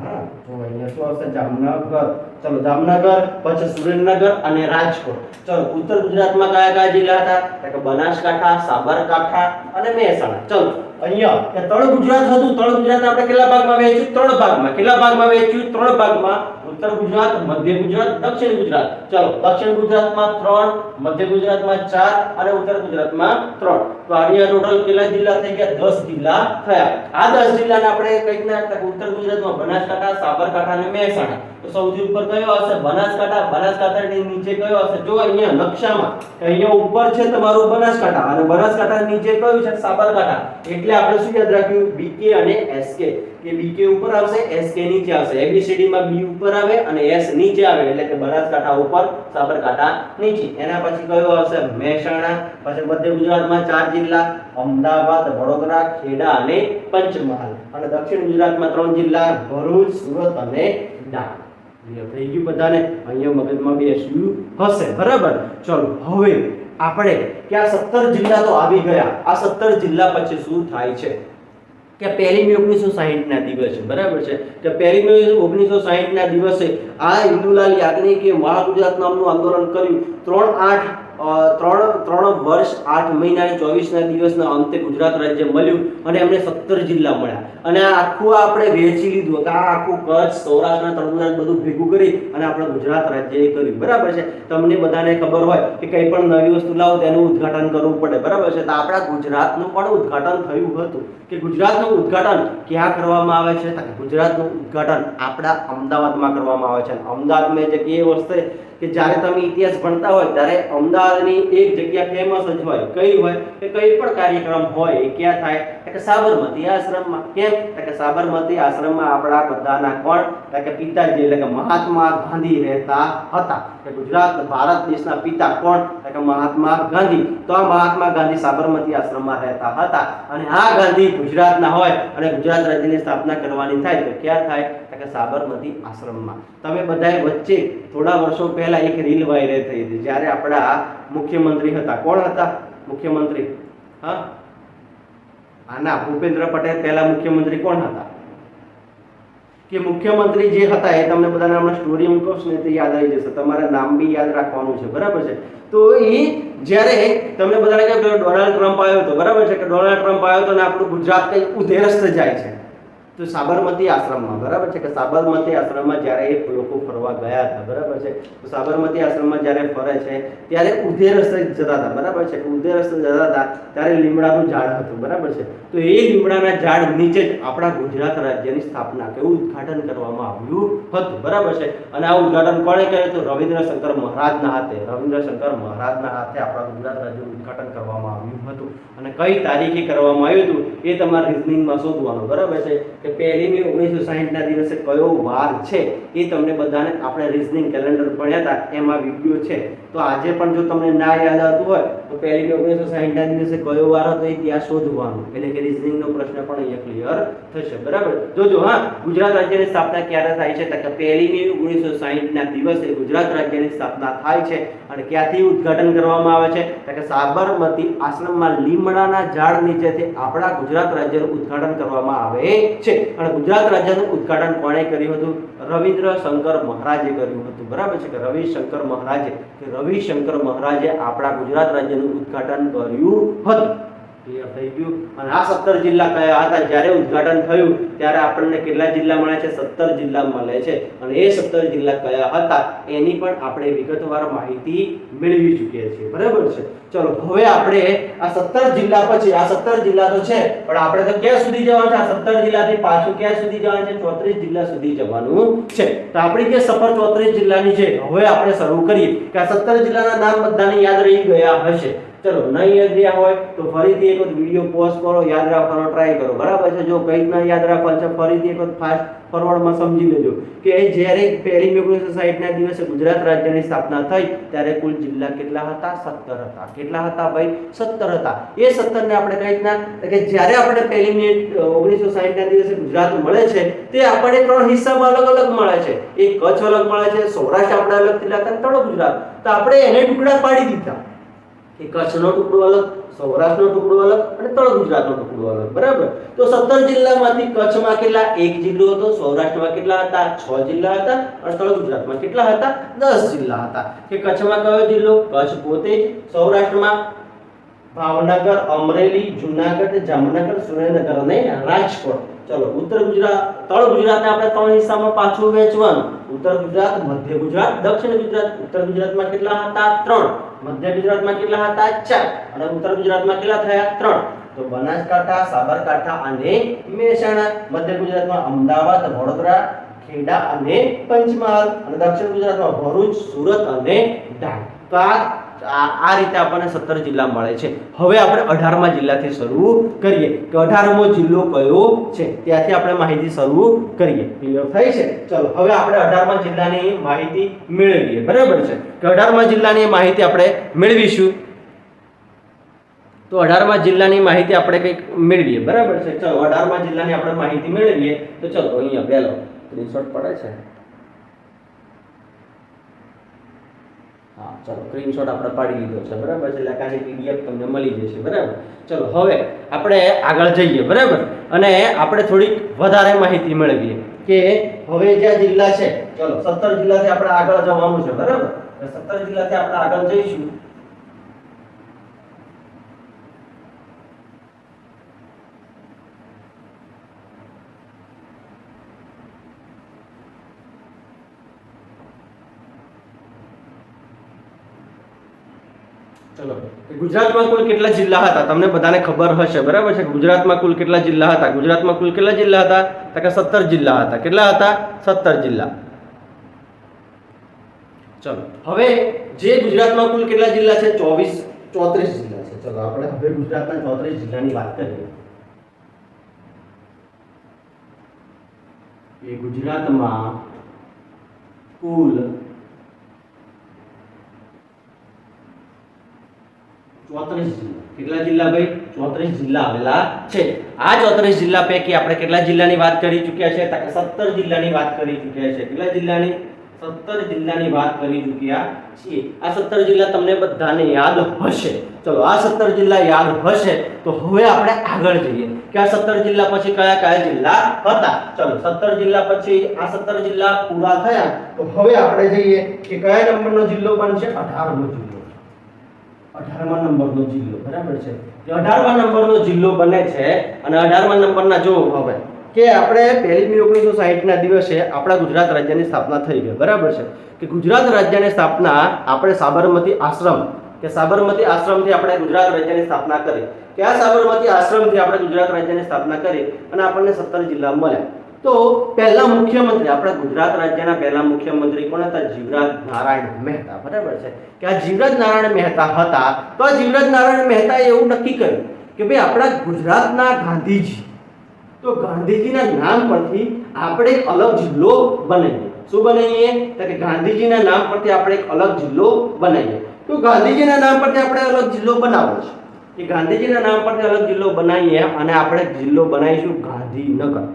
હા, જો અહીંયા શું આવશે? જામનગર. ચલો જામનગર, પછી સુરેન્દ્રનગર અને રાજકોટ. ચલો ઉત્તર ગુજરાતમાં કયા કયા જિલ્લા હતા? કે બનાસકાંઠા, સાબરકાંઠા અને મહેસાણા. ચલો અહીંયા કે તળ ગુજરાત હતું. તળ ગુજરાત આપણે કેટલા ભાગમાં વહેંચ્યું? 3 ભાગમાં. કેટલા ભાગમાં વહેંચ્યું? 3 ભાગમાં. ઉત્તર ગુજરાત, મધ્ય ગુજરાત, દક્ષિણ ગુજરાત. ચલો દક્ષિણ ગુજરાતમાં 3, મધ્ય ગુજરાતમાં 4 અને ઉત્તર ગુજરાતમાં 3. તો અહીંયા ટોટલ કેટલા જિલ્લા થઈ ગયા? 10 જિલ્લા થયા. આ 10 જિલ્લાને આપણે કઈ રીતના ઉત્તર ગુજરાતમાં બનાસકાંઠા, સાબરકાંઠા અને મહેસાણા. તો સૌથી ઉપર કયો હશે? બનાસકાંઠા. બનાસકાંઠાની નીચે કયો હશે? જો અહીંયા નકશામાં અહીંયા ઉપર છે તમારું બનાસકાંઠા અને બનાસકાંઠાની નીચે કયું છે? સાબરકાંઠા. એટલે આપણે શું યાદ રાખ્યું? બીકે અને એસકે. કે બીકે ઉપર આવશે, એસકે નીચે આવશે. એબીસીડી માં બી ઉપર આવે અને એસ નીચે આવે એટલે કે બનાસકાંઠા ઉપર, સાબરકાંઠા નીચે. એના પછી કયો આવશે? મહેસાણા. પછી મધ્ય ગુજરાતમાં 4 જિલ્લા: અમદાવાદ, વડોદરા, ખેડા અને પંચમહાલ. અને દક્ષિણ ગુજરાતમાં 3 જિલ્લા: ભરૂચ, સુરત અને ડાંગ. થઈ ગયું બધાને? અહીંયા મગજમાં બેસ્યું હશે. બરાબર. ચલો હવે આપણે કે આ 17 જિલ્લા તો આવી ગયા. આ 17 જિલ્લા પછી શું થાય છે? કે 1 મે 1960 ના દિવસે, બરાબર છે, કે 1 મે 1960 ના દિવસે આ ઇન્દુલાલ યાજ્ઞિકે મહાગુજરાત નામનું આંદોલન કર્યું. 3 વર્ષ 8 મહિના અને 24 ના દિવસના અંતે ગુજરાત રાજ્ય મળ્યું અને એમને 17 જિલ્લા મળ્યા. અને આ આખું આપણે વહેંચી લીધું કે આ આખું કચ્છ, સૌરાષ્ટ્ર અને તળ ગુજરાત બધું ભેગું કરી અને આપણે ગુજરાત રાજ્યએ કર્યું. બરાબર છે. તમને બધાને ખબર હોય કે કંઈ પણ નવી વસ્તુ લાવો તેનું ઉદ્ઘાટન કરવું પડે. બરાબર છે. તો આપણા ગુજરાતનું પણ ઉદ્ઘાટન થયું હતું. કે ગુજરાતનું ઉદ્ઘાટન ક્યાં કરવામાં આવે છે? તો ગુજરાતનું ઉદ્ઘાટન આપણા અમદાવાદમાં કરવામાં આવે છે. અમદાવાદમાં જગ્યાએ વસ્તુ કે જ્યારે તમે ઇતિહાસ ભણતા હોય ત્યારે અમદાવાદની એક જગ્યા ફેમસ જ હોય. કઈ હોય? કે કઈ પણ કાર્યક્રમ હોય એ ક્યાં થાય? કે સાબરમતી આશ્રમમાં. કેમ? કે સાબરમતી આશ્રમમાં આપણા બધાના કોણ? કે પિતાજી એટલે કે મહાત્મા ગાંધી રહેતા હતા. કે ગુજરાત ભારત દેશના પિતા કોણ? કે મહાત્મા ગાંધી. તો આ મહાત્મા ગાંધી સાબરમતી આશ્રમમાં રહેતા હતા. અને આ ગાંધી ગુજરાતના હોય અને ગુજરાત રાજ્યની સ્થાપના કરવાની થાય તો ક્યાં થાય? કે સાબરમતી આશ્રમમાં. તમે બધાએ વચ્ચે થોડા વર્ષો પહેલા એક રીલ વાયરલ થઈ હતી જ્યારે આપણા મુખ્યમંત્રી હતા. કોણ હતા મુખ્યમંત્રી? હા, આના ભૂપેન્દ્ર પટેલ પહેલા મુખ્યમંત્રી કોણ હતા? કે મુખ્યમંત્રી જે હતા એ તમને બધાને હમણાં સ્ટોરી મૂકું ને તે યાદ આવી જશે. તમારે નામ બી યાદ રાખવાનું છે. બરાબર છે. તો એ જ્યારે તમને બધાને કહે ડોનાલ્ડ ટ્રમ્પ આવ્યો હતો. બરાબર છે. કે ડોનાલ્ડ ટ્રમ્પ આવ્યો હતો અને આપણું ગુજરાત કંઈ ઉધેરસ્ત જાય છે. તો સાબરમતી આશ્રમમાં, બરાબર છે, કે સાબરમતી આશ્રમમાં જ્યારે એ લોકો ફરવા ગયા હતા. બરાબર છે. તો સાબરમતી આશ્રમમાં જ્યારે ફરે છે ત્યારે ઉધે રસ્તે જતા હતા. બરાબર છે. ઉધે રસ્તે જતા હતા ત્યારે લીમડાનું ઝાડ હતું. બરાબર છે. તો એ લીમડાના ઝાડ નીચે જ આપણા ગુજરાત રાજ્યની સ્થાપના કે ઉદ્ઘાટન કરવામાં આવ્યું હતું. બરાબર છે. અને આ ઉદ્ઘાટન કોણે કર્યું હતું? રવિન્દ્રશંકર મહારાજના હાથે. રવિન્દ્રશંકર મહારાજના હાથે આપણા ગુજરાત રાજ્યનું ઉદ્ઘાટન કરવામાં આવ્યું હતું. અને કઈ તારીખે કરવામાં આવ્યું હતું એ તમારે રિઝનિંગમાં શોધવાનું. બરાબર છે. કે 1 મે 1960 ના દિવસે કયો વાર છે એ તમને બધાને આપણે રિઝનિંગ કેલેન્ડર ભણ્યા હતા એમાં વિડિયો છે. તો આજે પણ જો તમને ના યાદ આવતું હોય તો 1 મે 1960 ના દિવસે કયો વાર હતો એ ત્યાં શોધવાનું. એટલે કે રિઝનિંગનો પ્રશ્ન પણ અહીંયા ક્લિયર થશે. બરાબર. જોજો. હા, ગુજરાત રાજ્યની સ્થાપના ક્યારે થાય છે? તો કે 1 મે 1960 ના દિવસે ગુજરાત રાજ્યની સ્થાપના થાય છે. અને ક્યાંથી ઉદ્ઘાટન કરવામાં આવે છે? તો કે સાબરમતી આશ્રમમાં લીમડાના ઝાડ નીચેથી આપણા ગુજરાત રાજ્યનું ઉદ્ઘાટન કરવામાં આવે છે. અને ગુજરાત રાજ્યનું ઉદ્ઘાટન કોણે કર્યું હતું? રવિન્દ્રશંકર મહારાજે કર્યું હતું. બરાબર છે. કે રવિશંકર મહારાજે આપણા ગુજરાત રાજ્યનું ઉદ્ઘાટન કર્યું હતું. ક્લિયર થઈ ગયું? અને આ 17 જિલ્લા કયા હતા? જ્યારે ઉદ્ઘાટન થયું ત્યારે આપણને કેટલા જિલ્લા મળે છે? 17 જિલ્લા મળે છે. અને એ 17 જિલ્લા કયા હતા એની પણ આપણે વિગતવાર માહિતી મેળવી ચૂક્યા છીએ. બરાબર છે. ચલો હવે આપણે આ 17 જિલ્લા પછી આ 17 જિલ્લા તો છે પણ આપણે તો ક્યાં સુધી જવાનું છે? આ 17 જિલ્લાથી પાછું ક્યાં સુધી જવાનું છે? 34 જિલ્લા સુધી જવાનું છે. તો આપણી જે સફર 34 જિલ્લાની છે હવે આપણે શરૂ કરીએ. કે આ 17 જિલ્લાના નામ બધાને યાદ રહી ગયા હશે. ચલો નહીં યાદ રહ્યા હોય તો ફરીથી એક વખત વિડિયો પોઝ કરો, યાદ રાખવાનો ટ્રાય કરો, બરાબર છે? જો કંઈક ના યાદ રાખવાનું છે ફરીથી એક વખત ફાસ્ટ ફોરવર્ડમાં સમજી લેજો કે જ્યારે 1 મે 1960 ના દિવસે ગુજરાત રાજ્યની સ્થાપના થઈ ત્યારે કુલ જિલ્લા કેટલા હતા? 17 હતા. કેટલા હતા ભાઈ? 17 હતા. એ 17 ને આપણે કઈ રીતના કે જ્યારે આપણે 1 મે 1960 ના દિવસે ગુજરાત મળે છે તે આપણે 3 હિસ્સામાં અલગ અલગ મળે છે. એક કચ્છ અલગ મળે છે, સૌરાષ્ટ્ર આપણે અલગ થયેલા હતા, તળો ગુજરાત. તો આપણે એને ટુકડા પાડી દીધા કે કચ્છનો ટુકડો અલગ, સૌરાષ્ટ્રનો ટુકડો અલગ અને તળ ગુજરાતનો ટુકડો અલગ, બરાબર? તો 17 જિલ્લામાંથી કચ્છમાં કેટલા? 1 જિલ્લો હતો, સૌરાષ્ટ્રમાં કેટલા હતા? 6 જિલ્લા હતા અને તળ ગુજરાતમાં કેટલા હતા? 10 જિલ્લા હતા. કે કચ્છમાં કયો જિલ્લો? કચ્છ પોતે જ. સૌરાષ્ટ્રમાં ભાવનગર, અમરેલી, જૂનાગઢ, જામનગર, સુરેન્દ્રનગર અને રાજકોટ. ચલો ઉત્તર ગુજરાત, તળ ગુજરાતને આપણે 3 હિસ્સામાં પાછું વહેંચવાનું. ઉત્તર ગુજરાત, મધ્ય ગુજરાત, દક્ષિણ ગુજરાત. ઉત્તર ગુજરાતમાં કેટલા હતા? 3. મધ્ય ગુજરાતમાં કેટલા હતા? 4. અને ઉત્તર ગુજરાતમાં કેટલા થયા? 3. તો બનાસકાંઠા, સાબરકાંઠા અને મહેસાણા. મધ્ય ગુજરાતમાં અમદાવાદ, વડોદરા, ખેડા અને પંચમહાલ. અને દક્ષિણ ગુજરાતમાં ભરૂચ, સુરત અને ડાંગ. તો આ રીતે આપણને 17 જિલ્લા મળે છે. હવે આપણે 18મા જિલ્લાથી શરૂ કરીએ કે 18મો જિલ્લો કયો છે, ત્યાંથી આપણે માહિતી શરૂ કરીએ. ક્લિયર થઈ છે? ચલો હવે આપણે 18મા જિલ્લાની માહિતી મેળવીએ, બરાબર છે? કે 18મા જિલ્લાની માહિતી આપણે મેળવીશું. તો 18મા જિલ્લાની માહિતી આપણે કંઈક મેળવીએ, બરાબર છે? ચલો 18મા જિલ્લાની આપણે માહિતી મેળવીએ. તો ચલો અહીંયા પહેલો સ્ક્રીનશોટ પડે છે. હા, ચલો સ્ક્રીનશોટ આપણે પાડી લીધો છે, બરાબર છે? એટલે આની પીડીએફ તમને મળી જશે, બરાબર? ચલો હવે આપણે આગળ જઈએ, બરાબર? અને આપણે થોડીક વધારે માહિતી મેળવીએ કે હવે જે જિલ્લા છે, ચલો 17 જિલ્લાથી આપણે આગળ જવાનું છે, બરાબર? 17 જિલ્લાથી આપણે આગળ જઈશું. ચલો ગુજરાતમાં કુલ કેટલા જિલ્લા હતા તમને બધાને ખબર હશે, બરાબર છે? ગુજરાતમાં કુલ કેટલા જિલ્લા હતા? ગુજરાતમાં કુલ કેટલા જિલ્લા હતા? તો કે 17 જિલ્લા હતા. કેટલા હતા? 17 જિલ્લા. ચલો હવે જે ગુજરાતમાં કુલ કેટલા જિલ્લા છે? 34 જિલ્લા છે. ચલો આપણે હવે ગુજરાતના 34 જિલ્લાની વાત કરીએ. એ ગુજરાતમાં કુલ 34 જિલ્લા. કેટલા જિલ્લા ભાઈ? 34 જિલ્લા આવેલા છે. આ 34 જિલ્લા પૈકી આપણે કેટલા જિલ્લાની વાત કરી ચૂક્યા છે? 17 જિલ્લાની વાત કરી ચૂક્યા છે. કેટલા જિલ્લાની? 17 જિલ્લાની વાત કરી ચૂક્યા છીએ. આ 17 જિલ્લા તમને બધાને યાદ હશે. ચલો આ 17 જિલ્લા યાદ હશે તો હવે આપણે આગળ જઈએ કે આ 17 જિલ્લા પછી કયા કયા જિલ્લા હતા. ચલો 17 જિલ્લા પછી આ 17 જિલ્લા પૂરા થયા તો હવે આપણે જઈએ કે કયા નંબરનો જિલ્લો બનશે? 18મો જિલ્લો. 18મા નંબરનો જિલ્લો, બરાબર છે? કે 18મા નંબરનો જિલ્લો બને છે. અને 18મા નંબરના જો હવે કે આપણે 1 મે 1960 ના દિવસે આપણા ગુજરાત રાજ્યની સ્થાપના થઈ ગઈ, બરાબર છે? કે ગુજરાત રાજ્યની સ્થાપના આપણે સાબરમતી આશ્રમથી આપણે ગુજરાત રાજ્યની સ્થાપના કરી. કે આ સાબરમતી આશ્રમથી આપણે ગુજરાત રાજ્યની સ્થાપના કરી અને આપણને 17 જિલ્લા મળ્યા. તો પહેલા મુખ્યમંત્રી આપણા ગુજરાત રાજ્યના પહેલા મુખ્યમંત્રી કોણ હતા? જીવરાજ નારાયણ મહેતા, બરાબર છે? કે આ જીવરાજ નારાયણ મહેતા હતા. તો આ જીવરાજ નારાયણ મહેતાએ એવું નક્કી કર્યું કે ભાઈ આપણા ગુજરાતના ગાંધીજી, તો ગાંધીજીના નામ પરથી આપણે એક અલગ જિલ્લો બનાવીએ. શું બનાવીએ? તો કે ગાંધીજીના નામ પરથી આપણે એક અલગ જિલ્લો બનાવીએ. તો ગાંધીજીના નામ પરથી આપણે અલગ જિલ્લો બનાવવો છે. કે ગાંધીજીના નામ પરથી અલગ જિલ્લો બનાવીએ અને આપણે જિલ્લો બનાવીશું ગાંધીનગર.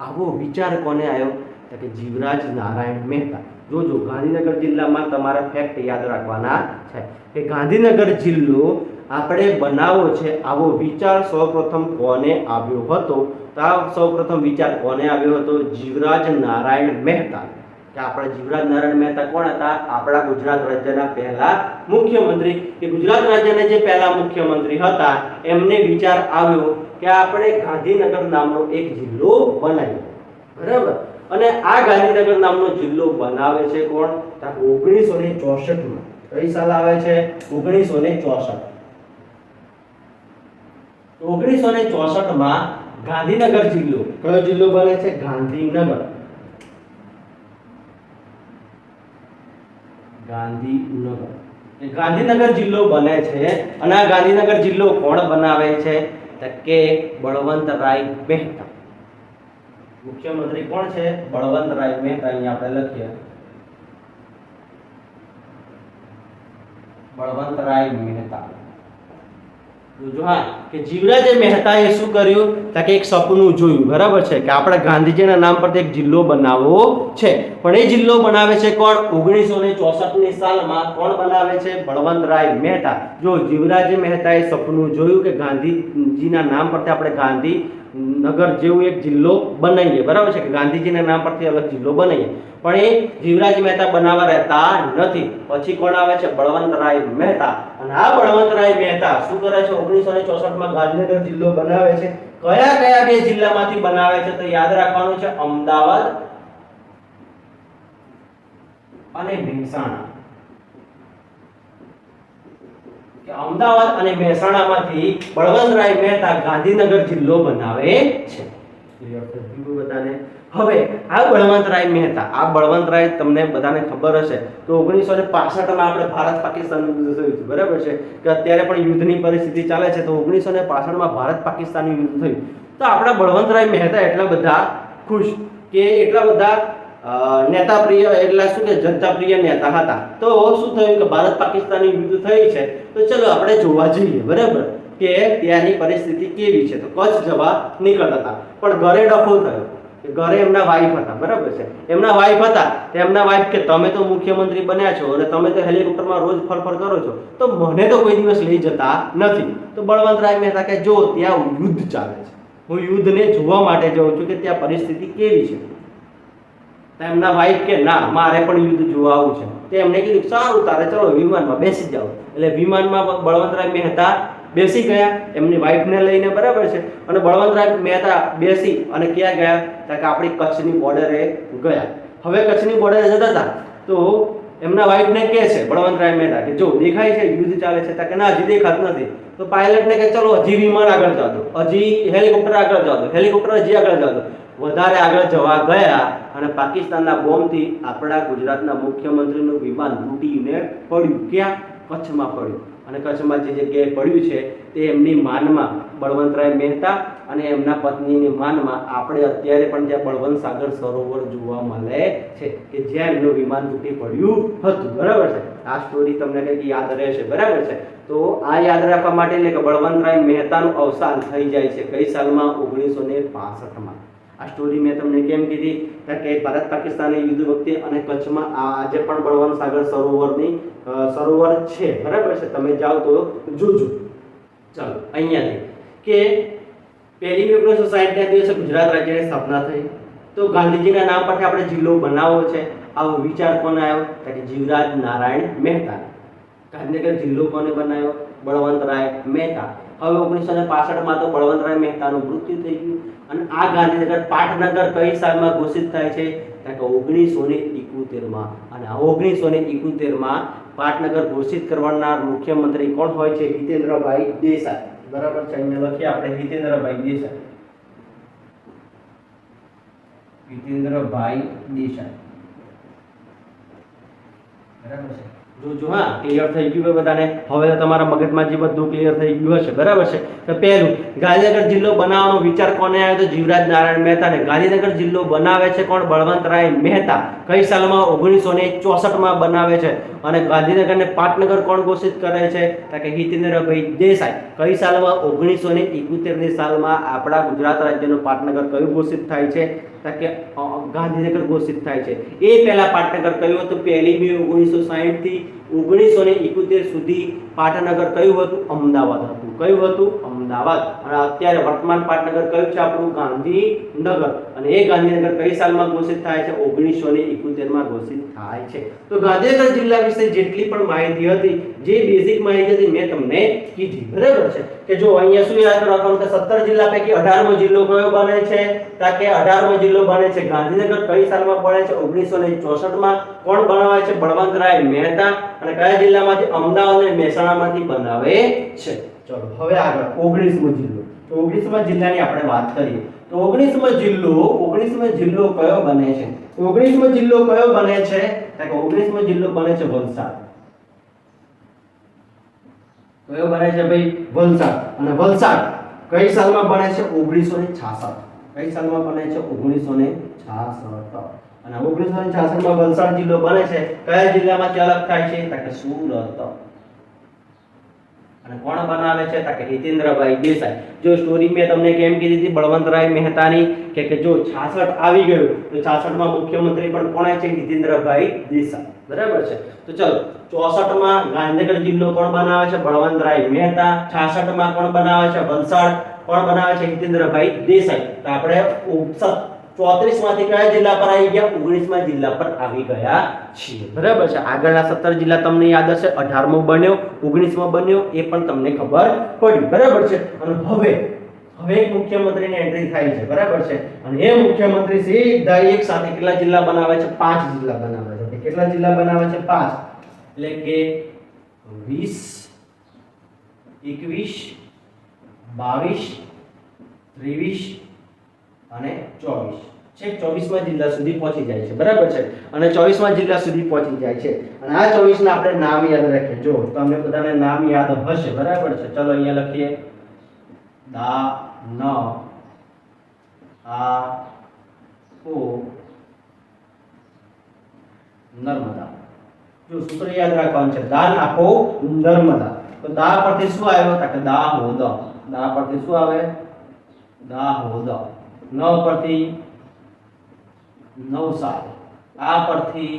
આવો વિચાર કોને આવ્યો? તો કે જીવરાજ નારાયણ મહેતા. જોજો ગાંધીનગર જિલ્લામાં તમારે ફેક્ટ યાદ રાખવાના છે કે ગાંધીનગર જિલ્લો આપણે બનાવવો છે. આવો વિચાર સૌપ્રથમ કોને આવ્યો હતો? તો આ સૌપ્રથમ વિચાર કોને આવ્યો હતો? જીવરાજ નારાયણ મહેતા. કે આપણા જીવરાજ નારાયણ મહેતા કોણ હતા? આપણા ગુજરાત રાજ્યના પહેલા મુખ્યમંત્રી. કે ગુજરાત રાજ્યના જે પહેલા મુખ્યમંત્રી હતા એમને વિચાર આવ્યો કે આપણે ગાંધીનગર નામનો એક જિલ્લો બનાવીએ, બરાબર? અને આ ગાંધીનગર નામનો જિલ્લો બનાવે છે કોણ? 1964માં. કઈ સાલ આવે છે? 1964. 1964માં ગાંધીનગર જિલ્લો, કયો જિલ્લો બને છે? ગાંધીનગર. ગાંધીનગર. કે ગાંધીનગર જિલ્લો બને છે અને આ ગાંધીનગર જિલ્લો કોણ બનાવે છે તો કે બળવંતરાય મહેતા. મુખ્યમંત્રી કોણ છે? બળવંતરાય મહેતા. અહીંયા આપણે લખીએ બળવંતરાય મહેતા. જો હા કે જીવરાજે મહેતાએ શું કર્યું તો કે એક સપનું જોયું, બરાબર છે, કે આપણે ગાંધીજીના નામ પરથી એક જિલ્લો બનાવવો છે. પણ એ જિલ્લો બનાવે છે કોણ? 1964 ની સાલમાં. કોણ બનાવે છે? બળવંતરાય મહેતા. જો જીવરાજે મહેતાએ સપનું જોયું કે ગાંધીજીના નામ પરથી આપણે ગાંધીનગર જેવું એક જિલ્લો બનાવીએ, બરાબર છે, કે ગાંધીજીના નામ પરથી અલગ જિલ્લો બનાવીએ. પણ એ જીવરાજ મહેતા બનાવવા રહેતા નથી. પછી કોણ આવે છે? બળવંતરાય મહેતા. અને આ બળવંતરાય મહેતા શું કરે છે? 1964 માં ગાંધીનગર જિલ્લો બનાવે છે. કયા કયા બે જિલ્લામાંથી બનાવે છે? તો યાદ રાખવાનું છે, અમદાવાદ અને મહેસાણા. કે અમદાવાદ અને મહેસાણામાંથી બળવંતરાય મહેતા ગાંધીનગર જિલ્લો બનાવે છે. ક્લિયર થઈ ગયું બધાને? હવે આ બળવંતરાય મહેતા, આ બળવંતરાય તમને બધાને ખબર હશે તો 1965 માં આપણે ભારત પાકિસ્તાન યુદ્ધ થયું હતું, બરાબર છે, કે અત્યારે પણ યુદ્ધની પરિસ્થિતિ ચાલે છે. તો 1965 માં ભારત પાકિસ્તાનનું યુદ્ધ થયું. તો આપણા બળવંતરાય મહેતા એટલા બધા ખુશ, કે એટલા બધા નેતા પ્રિય, એટલા શું કે જનતા પ્રિય નેતા હતા. તો શું થયું કે ભારત પાકિસ્તાનનું યુદ્ધ થઈ છે, તો ચલો આપણે જોવા જઈએ, બરાબર, કે ત્યાંની પરિસ્થિતિ કેવી છે. તો કચ્છ જવા નીકળતા હતા, પણ ઘરે ડખો થયો. ઘરે એમના વાઈફ હતા, બરાબર છે, એમના વાઈફ હતા. એમના વાઈફ કે તમે તો મુખ્યમંત્રી બન્યા છો અને તમે તો હેલિકોપ્ટરમાં રોજ ફરફર કરો છો, તો મને તો કોઈ દિવસ લઈ જતા નથી. તો બળવંતરાય મહેતા કે જો ત્યાં યુદ્ધ ચાલે છે, હું યુદ્ધને જોવા માટે જાઉં છું કે ત્યાં પરિસ્થિતિ કેવી છે. તો એમના વાઈફ કે ના, મારે પણ યુદ્ધ જોવા આવવું છે. તો એમને કીધું સારું, તારે ચલો વિમાનમાં બેસી જાઓ. એટલે વિમાનમાં બળવંતરાય મહેતા બેસી ગયા એમની વાઈફને લઈને, બરાબર છે. અને બળવંતરાય મહેતા બેસી અને ક્યાં ગયા? તો કે આપણી કચ્છની બોર્ડરે ગયા. હવે કચ્છની બોર્ડરે જતા હતા તો એમના વાઈફને કહે છે બળવંતરાય મહેતા કે જો દેખાય છે યુદ્ધ ચાલે છે? તો કે ના, હજી દેખાતું નથી. તો પાયલટને કહે ચલો હજી વિમાન આગળ જવા દો, હજી હેલિકોપ્ટર આગળ જવા દો, હેલિકોપ્ટર હજી આગળ જવા દો. વધારે આગળ જવા ગયા અને પાકિસ્તાનના બોમ્બથી આપણા ગુજરાતના મુખ્યમંત્રીનું વિમાન તૂટીને પડ્યું. ક્યાં? કચ્છમાં પડ્યું. અને કચ્છમાં જે જગ્યાએ પડ્યું છે તે એમની માનમાં, બળવંતરાય મહેતા અને એમના પત્નીની માનમાં આપણે અત્યારે પણ ત્યાં બળવંત સાગર સરોવર જોવા મળે છે, કે જ્યાં એમનું વિમાન તૂટી પડ્યું હતું, બરાબર છે. આ સ્ટોરી તમને કંઈક યાદ રહેશે, બરાબર છે. તો આ યાદ રાખવા માટે એટલે કે બળવંતરાય મહેતાનું અવસાન થઈ જાય છે કઈ સાલમાં? 1965 માં. આ સ્ટોરી મેં તમને કેમ કીધી કે ભારત પાકિસ્તાનના યુદ્ધ વખતે અને કચ્છમાં આજે પણ બળવંત સાગર સરોવરની સરોવર છે, બરાબર છે, તમે જાઓ તો જોજો. ચાલો અહીંયાથી કે 1 મે 1960 ના દિવસે ગુજરાત રાજ્યની સ્થાપના થઈ. તો ગાંધીજીના નામ પરથી આપણે જિલ્લો બનાવવો છે. આવો વિચાર કોને આવ્યો? કે જીવરાજ નારાયણ મહેતા. ગાંધીનગર જિલ્લો કોને બનાવ્યો? બળવંતરાય મહેતા. હવે 1965 માં તો બળવંતરાય મહેતાનું મૃત્યુ થઈ ગયું. અને આ ગાંધીનગર પાટનગર કઈ સાલમાં ઘોષિત થાય છે? કે 1971 માં. અને 1971 માં પાટનગર ઘોષિત કરવાના મુખ્યમંત્રી કોણ હોય છે? હિતેન્દ્રભાઈ દેસાઈ. બરાબર છે, અહીંયા લખીએ આપણે હિતેન્દ્રભાઈ દેસાઈ. હિતેન્દ્રભાઈ દેસાઈ, બરાબર છે. જોજો હા, ક્લિયર થઈ ગયું બધાને? હવે તો તમારા મગજમાં જે બધું ક્લિયર થઈ ગયું હશે, બરાબર છે. તો પહેલું, ગાંધીનગર જિલ્લો બનાવવાનો વિચાર કોને આવ્યો? તો જીવરાજ નારાયણ મહેતાને. ગાંધીનગર જિલ્લો બનાવે છે કોણ? બળવંતરાય મહેતા. કઈ સાલમાં? 1964 માં બનાવે છે. અને ગાંધીનગરને પાટનગર કોણ ઘોષિત કરે છે? તો કે હિતેન્દ્રભાઈ દેસાઈ. કઈ સાલમાં? 1971 ની સાલમાં આપણા ગુજરાત રાજ્યનું પાટનગર કયું ઘોષિત થાય છે? તો કે ગાંધીનગર ઘોષિત થાય છે. એ પહેલા પાટનગર કયું હતું? 1 મે 1960 થી 1971 સુધી પાટનગર કયું હતું? અમદાવાદ હતું. કયું હતું? અમદાવાદ. અને અત્યારે વર્તમાન પાટનગર કયું છે આપણું? ગાંધીનગર. અને એ ગાંધીનગર કઈ સાલમાં ઘોષિત થાય છે? 1971 માં ઘોષિત થાય છે. તો ગાંધીનગર જિલ્લા વિશે જેટલી પણ માહિતી હતી, જે બેઝિક માહિતી હતી મેં તમને કીધી, બરાબર છે. કે જો અહીંયા શું યાદ રાખવાનું કે 17 જિલ્લા પૈકી 18મો જિલ્લો કયો બને છે? તો કે 18મો જિલ્લો બને છે ગાંધીનગર. કઈ સાલમાં બને છે? 1964 માં. કોણ બનાવે છે? બળવંતરાય મહેતા. અને કયા જિલ્લામાંથી? અમદાવાદ અને મહેસાણામાંથી બનાવે છે. ચલો હવે આગળ 19મો જિલ્લો. તો 19મા જિલ્લાની આપણે વાત કરીએ. તો 19મો જિલ્લો કયો બને છે? 19મો જિલ્લો કયો બને છે? તો કે 19મો જિલ્લો બને છે વલસાડ. કયો બને છે ભાઈ? વલસાડ. અને વલસાડ કઈ સાલમાં બને છે? 1966. કઈ સાલમાં બને છે? 1966. અને 1966 માં વલસાડ જિલ્લો બને છે. કયા જિલ્લામાંથી અલગ થાય છે? તો કે સુરત. અને કોણ બનાવે છે? તો કે હિતેન્દ્રભાઈ દેસાઈ. જો સ્ટોરી મેં તમને કેમ કીધી હતી બળવંતરાય મહેતાની કે જો 66 આવી ગયું તો 66 માં મુખ્યમંત્રી પણ કોણ છે? હિતેન્દ્રભાઈ દેસાઈ. બરાબર છે. તો ચલો 64 માં ગાંધીનગર જિલ્લો કોણ બનાવે છે? બળવંતરાય મહેતા. 66 માં કોણ બનાવે છે? વલસાડ. કોણ બનાવે છે? હિતેન્દ્રભાઈ દેસાઈ. તો આપણે 34 માંથી કયા જિલ્લા પર આવી ગયા? 19મા જિલ્લા પર આવી ગયા છીએ. બરાબર છે. આગળના 17 જિલ્લા તમને યાદ હશે. 18મો બન્યો, 19મો બન્યો, એ પણ તમને ખબર પડી. બરાબર છે. અને હવે એક મુખ્યમંત્રીની એન્ટ્રી થાય છે. બરાબર છે. અને એ મુખ્યમંત્રી સીધા એક સાથે કેટલા જિલ્લા બનાવે છે? 5 જિલ્લા બનાવે છે. કેટલા જિલ્લા બનાવે છે? 5. એટલે કે 20, 21, 22, 23 અને 24. છેક 24મા જિલ્લા સુધી પહોંચી જાય છે. બરાબર છે. અને 24મા જિલ્લા સુધી પહોંચી જાય છે. અને આ 24 ના આપણે નામ યાદ રાખીએ. જો તમને બધાને નામ યાદ હશે. બરાબર છે. ચલો અહીંયા લખીએ. દાન, આપો, નર્મદા. જો સૂત્ર યાદ રાખવાનું છે. દાન, આપો, નર્મદા. તો દા પરથી શું આવ્યો? તો કે દાહોદ. દા પરથી શું આવે? દાહોદ. ન પરથી નવસારી. આ પરથી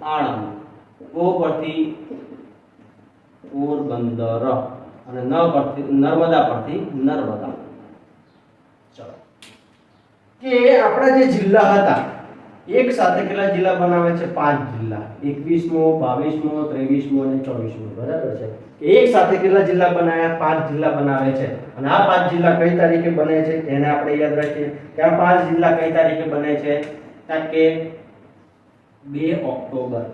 આણંદ. ઓ પરથી પોરબંદર. અને ન પરથી નર્મદા પરથી નર્મદા. ચલો કે આપણા જે જિલ્લા હતા એક સાથે કેટલા જિલ્લા બનાવે છે? 5 જિલ્લા. 21મો, 22મો, 23મો અને 24મો. બરાબર છે. એક સાથે કેટલા જિલ્લા બનાવ્યા? 5 જિલ્લા બનાવે છે. અને આ 5 જિલ્લા કઈ તારીખે બને છે? એને આપણે યાદ રાખીએ કે આ 5 જિલ્લા કઈ તારીખે બને છે? કે 2 ઓક્ટોબર.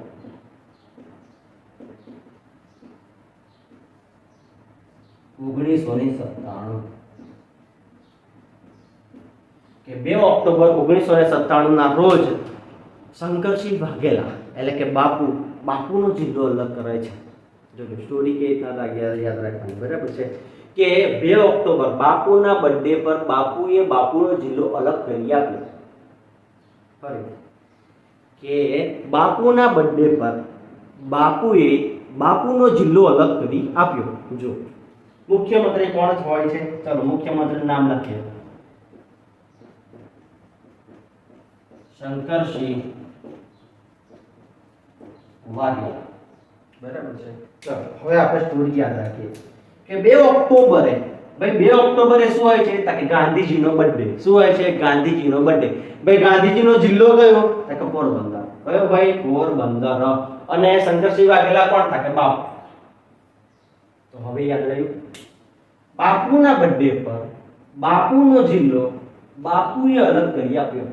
1997. કે 2 ઓક્ટોબર 1997 ના રોજ શંકરસિંહ વાઘેલા એટલે કે બાપુનો જિલ્લો અલગ કરે છે. જો સ્ટોરી કે રીતના યાદ રાખવાની. બરાબર છે. કે 2 ઓક્ટોબર બાપુના બર્થડે પર બાપુએ બાપુનો જિલ્લો અલગ કરી આપ્યો. ફરી કે બાપુના બર્થડે પર બાપુએ બાપુનો જિલ્લો અલગ કરી આપ્યો. જો મુખ્યમંત્રી કોણ હોય છે? ચલો મુખ્યમંત્રીનું નામ લખીએ. શંકરસિંહ વાઘેલા. બરાબર છે. ચલો હવે આપણે સ્ટોરી યાદ રાખીએ કે 2 ઓક્ટોબરે ભાઈ 2 ઓક્ટોબરે શું હોય છે? તો કે ગાંધીજીનો બર્થડે. શું હોય છે? ગાંધીજીનો બર્થડે. ભાઈ ગાંધીજીનો જિલ્લો કયો? તો કે પોરબંદર. કયો ભાઈ? પોરબંદર. અને શંકરસિંહ વાઘેલા કોણ? તો કે બાપુ. તો હવે યાદ રહ્યું. બાપુના બર્થડે પર બાપુનો જિલ્લો બાપુએ અલગ કરી આપ્યો.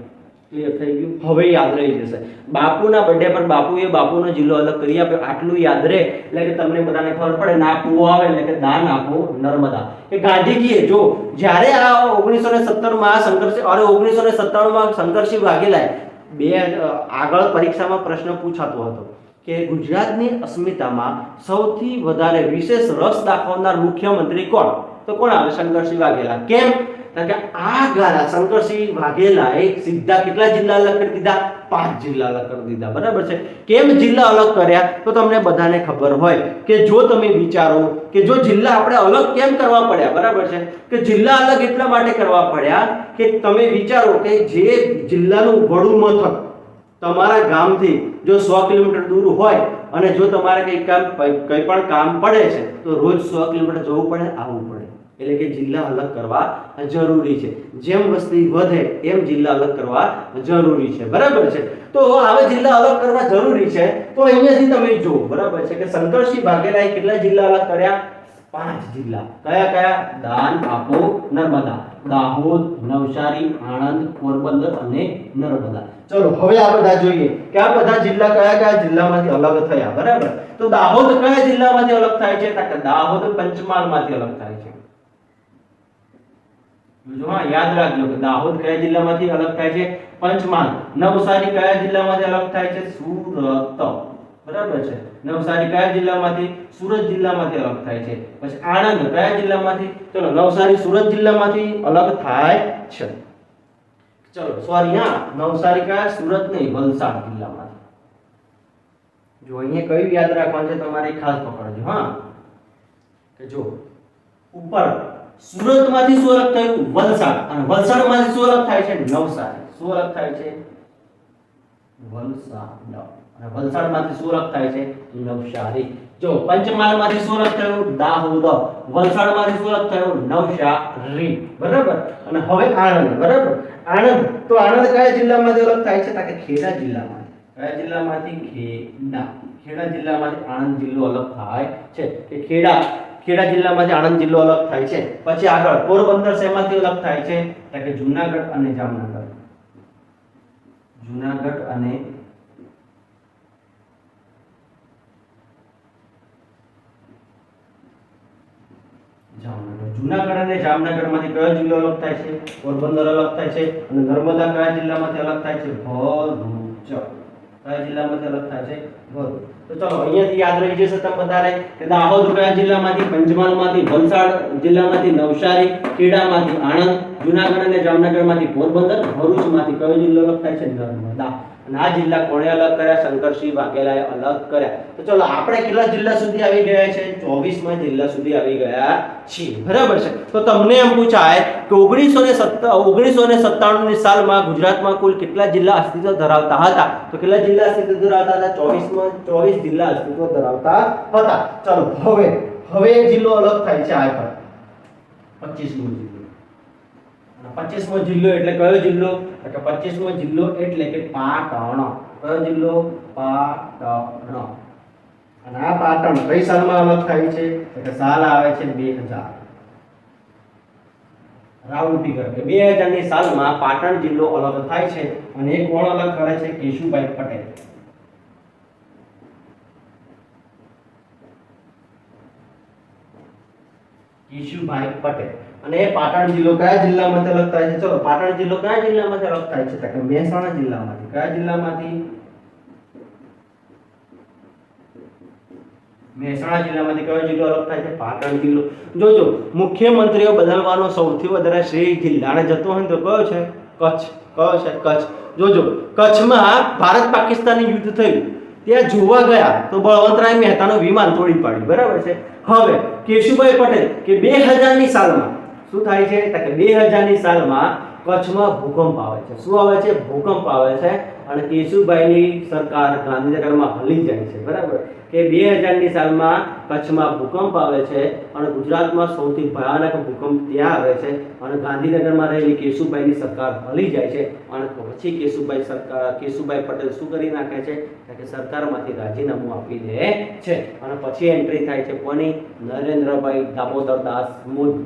ક્લિયર થઈ ગયું? હવે યાદ રહી જશે. બાપુના બર્થડે પર બાપુએ બાપુનો જિલ્લો અલગ કરી આપ્યો. આટલું યાદ રહે એટલે કે તમને બધાને ખબર પડે. ના પૂ આવે એટલે કે દાન, આપો, નર્મદા. કે ગાંધીજીએ જો જ્યારે આ 1917 માં શંકરસિંહ અને 1997 માં શંકરસિંહ વાઘેલાએ આગળ પરીક્ષામાં પ્રશ્ન પૂછાતો હતો કે ગુજરાતની અસ્મિતામાં સૌથી વધારે વિશેષ રસ દાખવનાર મુખ્યમંત્રી કોણ? તો કોણ આવે? શંકરસિંહ વાઘેલા. કેમ? કારણ કે આ ગાળા શંકરસિંહ વાઘેલાએ સીધા કેટલા જિલ્લા અલગ કરી દીધા? 5 જિલ્લા અલગ કરી દીધા. બરાબર છે. કેમ જિલ્લા અલગ કર્યા? તો તમને બધાને ખબર હોય કે જો તમે વિચારો કે જો જિલ્લા આપણે અલગ કેમ કરવા પડ્યા? બરાબર છે. કે જિલ્લા અલગ એટલા માટે કરવા પડ્યા કે તમે વિચારો કે જે જિલ્લાનું વડું મથક તમારા ગામથી જો 100 કિલોમીટર દૂર હોય અને જો તમારે કંઈ પણ કામ પડે છે તો રોજ 100 કિલોમીટર જવું પડે, આવવું પડે. એટલે કે જિલ્લા અલગ કરવા જરૂરી છે. જેમ વસ્તી વધે એમ જિલ્લા અલગ કરવા જરૂરી છે. બરાબર છે. તો હવે જિલ્લા અલગ કરવા જરૂરી છે તો અહીંયાથી તમે જુઓ. બરાબર છે કે શંકરસિંહ વાઘેલાએ કેટલા જિલ્લા અલગ કર્યા? 5 જિલ્લા. કયા કયા? દાન, આપો, નર્મદા. દાહોદ, નવસારી, આણંદ, પોરબંદર અને નર્મદા. ચલો હવે આ બધા જોઈએ કે આ બધા જિલ્લા કયા કયા જિલ્લામાંથી અલગ થયા. બરાબર. તો દાહોદ કયા જિલ્લામાંથી અલગ થાય છે? તો દાહોદ પંચમહાલમાંથી અલગ થાય છે. જો હા યાદ રાખજો કે દાહોદ કયા જિલ્લામાંથી અલગ થાય છે? પંચમહાલ. નવસારી કયા જિલ્લામાંથી અલગ થાય છે? સુરત. બરાબર છે. નવસારી કયા જિલ્લામાંથી? સુરત જિલ્લામાંથી અલગ થાય છે. પછી આણંદ કયા જિલ્લામાંથી? ચલો નવસારી સુરત જિલ્લામાંથી અલગ થાય છે. ચલો સોરી હા, નવસારી કયા? સુરત નહીં, વલસાડ જિલ્લામાંથી. જો અહીંયા કયું યાદ રાખવાનું છે તમારે ખાસ પકડજો હા. કે જો ઉપર સુરતમાંથી શું અલગ થયું? વલસાડ. અને વલસાડમાંથી શું અલગ થાય છે? નવસારી. શું અલગ થાય છે? વલસાડ. અને વલસાડમાંથી શું અલગ થાય છે? નવસારી. જો પંચમહાલમાંથી શું અલગ થયું? દાહોદ. વલસાડમાંથી શું અલગ થયું? નવસારી. બરાબર. અને હવે આણંદ. બરાબર. આણંદ, તો આણંદ કયા જિલ્લામાંથી અલગ થાય છે? તો કે ખેડા જિલ્લામાંથી. કયા જિલ્લામાંથી? ખેડા. ખેડા જિલ્લામાંથી આણંદ જિલ્લો અલગ થાય છે. કે ખેડા જિલ્લામાંથી આણંદ જિલ્લો અલગ થાય છે. પછી આગળ પોરબંદર શેમાંથી અલગ થાય છે? તો કે જૂનાગઢ અને જામનગર. જૂનાગઢ અને જામનગર. જૂનાગઢ અને જામનગરમાંથી કયો જિલ્લો અલગ થાય છે? પોરબંદર અલગ થાય છે. અને નર્મદા કયા જિલ્લામાંથી અલગ થાય છે? ભરૂચ. કયા જિલ્લામાંથી અલગ થાય છે? ભરૂચ. તો ચલો અહીંયાથી યાદ રહી જશે તમે બધાને કે દાહોદ કયા જિલ્લામાંથી? પંચમહાલમાંથી. વલસાડ જિલ્લામાંથી નવસારી. ખેડામાંથી આણંદ. જૂનાગઢ અને જામનગરમાંથી પોરબંદર. ભરૂચમાંથી કયો જિલ્લો અલગ થાય છે? નર્મદા. અને આ જિલ્લા કોણે અલગ કર્યા? શંકરસિંહ વાઘેલાએ અલગ કર્યા. તો ચલો આપણે કેટલા જિલ્લા સુધી આવી ગયા છે? 24માં જિલ્લા સુધી આવી ગયા છીએ. બરાબર છે. તો તમને એમ પૂછાય કે 1997 ની સાલમાં ગુજરાતમાં કુલ કેટલા જિલ્લા અસ્તિત્વ ધરાવતા હતા? તો કેટલા જિલ્લા અસ્તિત્વ ધરાવતા હતા? 24 જિલ્લા અસ્તિત્વ ધરાવતા હતા. ચલો હવે એક જિલ્લો અલગ થાય છે આગળ. 25મો જિલ્લો. 25મો જિલ્લો એટલે કયો જિલ્લો? તો કે 25મો જિલ્લો એટલે કે પાટણ. કયો જિલ્લો? પાટણ. અને આ પાટણ કઈ સાલમાં અલગ થાય છે? તો કે સાલ આવે છે 2000. રાઉન્ડ ફિગર કે 2000 ની સાલમાં પાટણ જિલ્લો અલગ થાય છે. અને એ કોણ અલગ કરે છે? કેશુભાઈ પટેલ. કેશુભાઈ પટેલ. અને એ પાટણ જિલ્લો કયા જિલ્લામાંથી અલગ થાય છે? ચલો પાટણ જિલ્લો કયા જિલ્લામાંથી અલગ થાય છે? તો કે મહેસાણા જિલ્લામાંથી. કયા જિલ્લામાંથી? મહેસાણા જિલ્લામાંથી. કયો જિલ્લો અલગ થાય છે? પાટણ જિલ્લો. જોજો મુખ્યમંત્રીઓ બદલવાનો સૌથી વધારે શ્રેય જિલ્લાને જતો હોય તો કયો છે? કચ્છ. કયો છે? કચ્છ. જોજો કચ્છમાં ભારત પાકિસ્તાનનું યુદ્ધ થયું, ત્યાં જોવા ગયા તો બળવંતરાય મહેતાનું વિમાન તોડી પાડ્યું. બરાબર છે. હવે કેશુભાઈ પટેલ કે 2000 ની સાલમાં શું થાય છે? તો કે 2000 ની સાલમાં કચ્છમાં ભૂકંપ આવે છે. શું આવે છે? ભૂકંપ આવે છે. અને કેશુભાઈની સરકાર ગાંધીનગરમાં હલી જાય છે. બરાબર કે 2000 ની સાલમાં કચ્છમાં ભૂકંપ આવે છે અને ગુજરાતમાં સૌથી ભયાનક ભૂકંપ ત્યાં આવે છે અને ગાંધીનગરમાં રહેલી કેશુભાઈની સરકાર હલી જાય છે. અને પછી કેશુભાઈ પટેલ શું કરી નાખે છે? કે સરકારમાંથી રાજીનામું આપી દે છે. અને પછી એન્ટ્રી થાય છે કોની? નરેન્દ્રભાઈ દામોદરદાસ મોદી.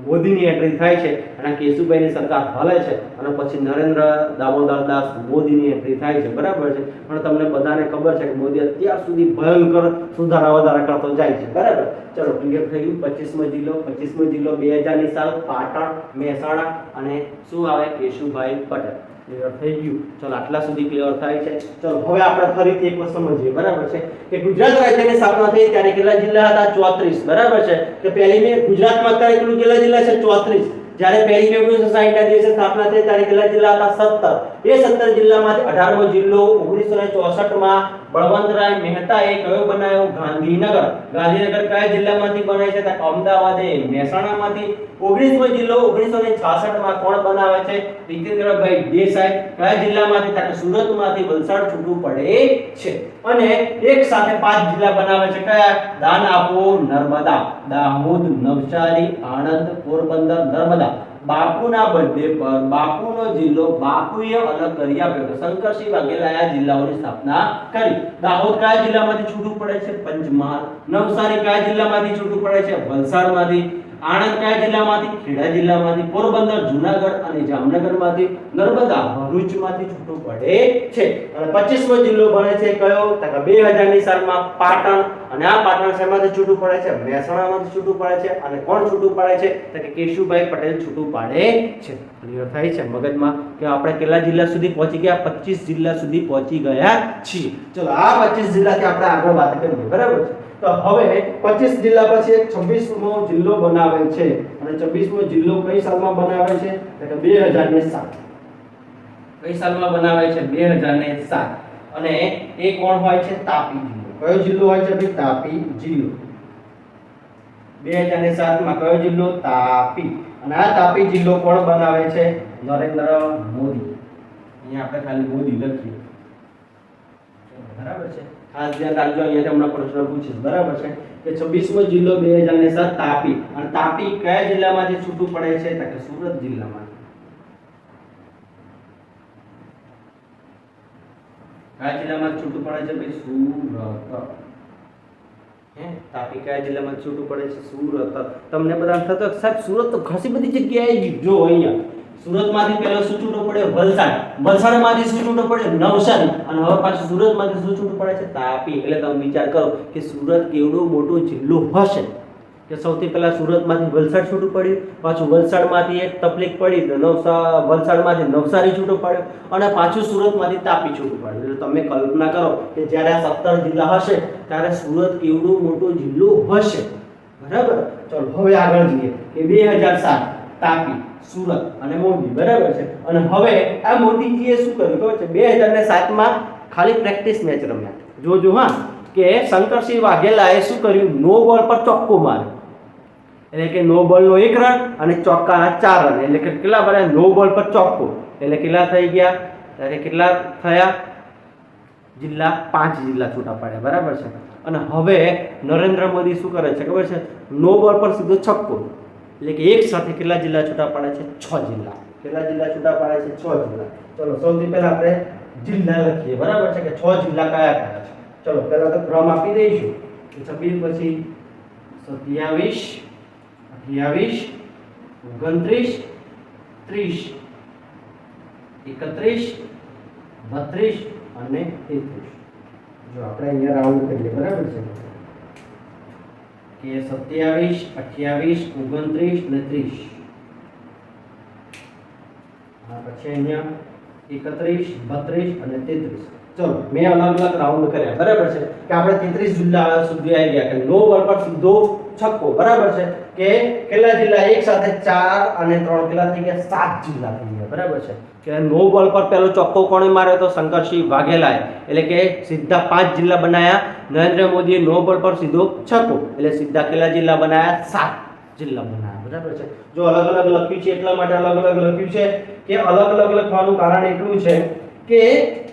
મોદીની એન્ટ્રી થાય છે અને કેશુભાઈની સરકાર હલે છે અને પછી નરેન્દ્ર દામોદરદાસ મોદીની એન્ટ્રી થાય છે. બરાબર છે. પણ તમને બધાને ખબર છે કે મોદી અત્યાર સુધી ભયંકર સુધારા વધારા કરતો જાય છે. બરાબર. ચલો ક્લિયર થઈ ગયું. 25મો જિલ્લો 2000 ની સાલ પાટણ, મહેસાણા અને શું આવે? કેશુભાઈ પટેલ. ક્લિયર થઈ ગયું. ચલો આટલા સુધી ક્લિયર થાય છે. ચલો હવે આપણે ફરીથી એક વસ્તુ સમજીએ. બરાબર છે કે ગુજરાત રાજ્યની સ્થાપના થઈ ત્યારે કેટલા જિલ્લા હતા? 34. બરાબર છે. કે પહેલી મે ગુજરાતમાં અત્યારે કેટલા જિલ્લા છે? 34. જ્યારે પહેલી મે 1960 ના દિવસે સ્થાપના થઈ ત્યારે કેટલા જિલ્લા હતા? 17. એ 17 જિલ્લામાંથી 18મો જિલ્લો 1964 માં બળવંતરાય મહેતાએ કયો બનાવ્યો? ગાંધીનગર. ગાંધીનગર કયા જિલ્લામાંથી બને છે? તો અમદાવાદ મહેસાણામાંથી. 19મો જિલ્લો 1966 માં કોણ બનાવે છે? જીતેન્દ્રભાઈ દેસાઈ. કયા જિલ્લામાંથી? તો સુરતમાંથી. વલસાડ છૂટું પડે છે. અને એક સાથે 5 જિલ્લા બનાવે છે. કયા? દાનાપુર, નર્મદા, દાહોદ, નવસારી, આણંદ, પોરબંદર, નર્મદા. બાપુના બર્થડે પર બાપુનો જિલ્લો બાપુએ અલગ કરી આપ્યો. તો શંકરસિંહ વાઘેલાએ આ જિલ્લાઓની સ્થાપના કરી. દાહોદ કયા જિલ્લામાંથી છૂટું પડે છે? પંચમહાલ. નવસારી કયા જિલ્લામાંથી છૂટું પડે છે? વલસાડમાંથી. આણંદ કયા જિલ્લામાંથી? ખેડા જિલ્લામાંથી. પોરબંદર, જૂનાગઢ અને જામનગરમાંથી. નર્મદા ભરૂચમાંથી છૂટું પડે છે. અને 25મો જિલ્લો બને છે કયો? તો કે 2000 ની સાલમાં પાટણ. અને આ પાટણ શેમાંથી છૂટું પડે છે? મહેસાણામાંથી છૂટું પડે છે. અને કોણ છૂટું પાડે છે? તો કે કેશુભાઈ પટેલ છૂટું પાડે છે. ક્લિયર થાય છે મગજમાં કે આપણે કેટલા જિલ્લા સુધી પહોંચી ગયા? 25 જિલ્લા સુધી પહોંચી ગયા છીએ. ચલો આ 25 જિલ્લાથી આપણે આગળ વાત કરીએ. બરાબર છે. તો હવે 25 જિલ્લા પછી એક 26મો જિલ્લો બનાવે છે. અને 26મો જિલ્લો કઈ સાલમાં બનાવે છે? તો કે 2007. કઈ સાલમાં બનાવે છે? 2007. અને એ કોણ હોય છે? તાપી જિલ્લો. કયો જિલ્લો હોય છે ભાઈ? તાપી જિલ્લો. 2007 માં કયો જિલ્લો? તાપી. અને આ તાપી જિલ્લો કોણ બનાવે છે? નરેન્દ્ર મોદી. અહીંયા આપણે ખાલી મોદી લખીએ. બરાબર છે. ખાસ ધ્યાન રાખજો, અહીંયા હમણાં પ્રશ્ન પૂછીશ. બરાબર છે કે 26મો જિલ્લો 2007 તાપી. અને તાપી કયા જિલ્લામાંથી છૂટું પડે છે? તો કે સુરત જિલ્લામાંથી. કયા જિલ્લામાં છૂટું પડે છે ભાઈ? સુરત. તાપી કયા જિલ્લામાં છૂટું પડે છે? સુરત. તમને બધાને થતો સાહેબ સુરત તો ઘણી બધી જગ્યાએ જો અહીંયા સુરતમાંથી પહેલો શું છૂટું પડે? વલસાડ. વલસાડમાંથી શું છૂટું પડે? નવસારી. અને હવે પાછું સુરતમાંથી શું છૂટું પડે છે? તાપી. એટલે તમે વિચાર કરો કે સુરત કેવડો મોટો જિલ્લો હશે કે સૌથી પહેલા સુરતમાંથી વલસાડ છૂટું પડ્યું, પાછું વલસાડમાંથી એક તકલીફ પડી તો વલસાડમાંથી નવસારી છૂટું પડ્યું, અને પાછું સુરતમાંથી તાપી છૂટું પડ્યું. એટલે તમે કલ્પના કરો કે જ્યારે આ 17 જિલ્લા હશે ત્યારે સુરત કેવડો મોટો જિલ્લો હશે. બરાબર. ચલો હવે આગળ જઈએ કે 2007 તાપી, સુરત અને મોરબી. બરાબર છે. અને હવે આ મોદીજીએ શું કર્યું ખબર છે? 2007 માં ખાલી પ્રેક્ટિસ મેચ રમ્યા. જોજો હા કે શંકરસિંહ વાઘેલાએ શું કર્યું? નો બોલ પર ચોક્કો માર્યો. એટલે કે નો બોલનો 1 રન અને ચોક્કાના 4 રન. એટલે કે કેટલા બને? નો બોલ પર ચોક્કો એટલે કેટલા થઈ ગયા? ત્યારે કેટલા થયા જિલ્લા? 5 જિલ્લા છૂટા પડ્યા. બરાબર છે. અને હવે નરેન્દ્ર મોદી શું કરે છે ખબર છે? નો બોલ પર સીધો છક્કો. એટલે કે એક સાથે કેટલા જિલ્લા છૂટા પડે છે? 6 જિલ્લા. કેટલા જિલ્લા છૂટા પડે છે? 6 જિલ્લા. ચલો સૌથી પહેલા આપણે જિલ્લા લખીએ. બરાબર છે કે 6 જિલ્લા કયા કયા છે? ચલો પહેલા તો ક્રમ આપી દઈશું. 26 પછી 27, 28, 29, 30, 31, 32 અને 33. જો આપણે અહીંયા રાઉન્ડ કરીએ. બરાબર છે કે 27, 28, 29 અને 30. પછી અહીંયા 31, 32 અને 33. ચલો મેં અલગ અલગ રાઉન્ડ કર્યા. બરાબર છે કે આપણે 33 જિલ્લા સુધી આવી ગયા કે નો બોલ પર સીધો છક્કો. બરાબર છે કે કેટલા જિલ્લા? એક સાથે 4 અને 3 કેટલા થઈ ગયા? 7 જિલ્લા થઈ ગયા. બરાબર છે કે નો બોલ પર પહેલો ચોક્કો કોણે માર્યો? તો શંકરસિંહ વાઘેલાએ. એટલે કે સીધા 5 જિલ્લા બનાયા. નરેન્દ્ર મોદીએ નો બોલ પર સીધો છક્કો એટલે સીધા કેટલા જિલ્લા બનાયા? 7 જિલ્લા બનાયા. બરાબર છે. જો અલગ અલગ લખ્યું છે એટલા માટે અલગ અલગ લખ્યું છે કે અલગ અલગ લખવાનું કારણ એટલું છે કે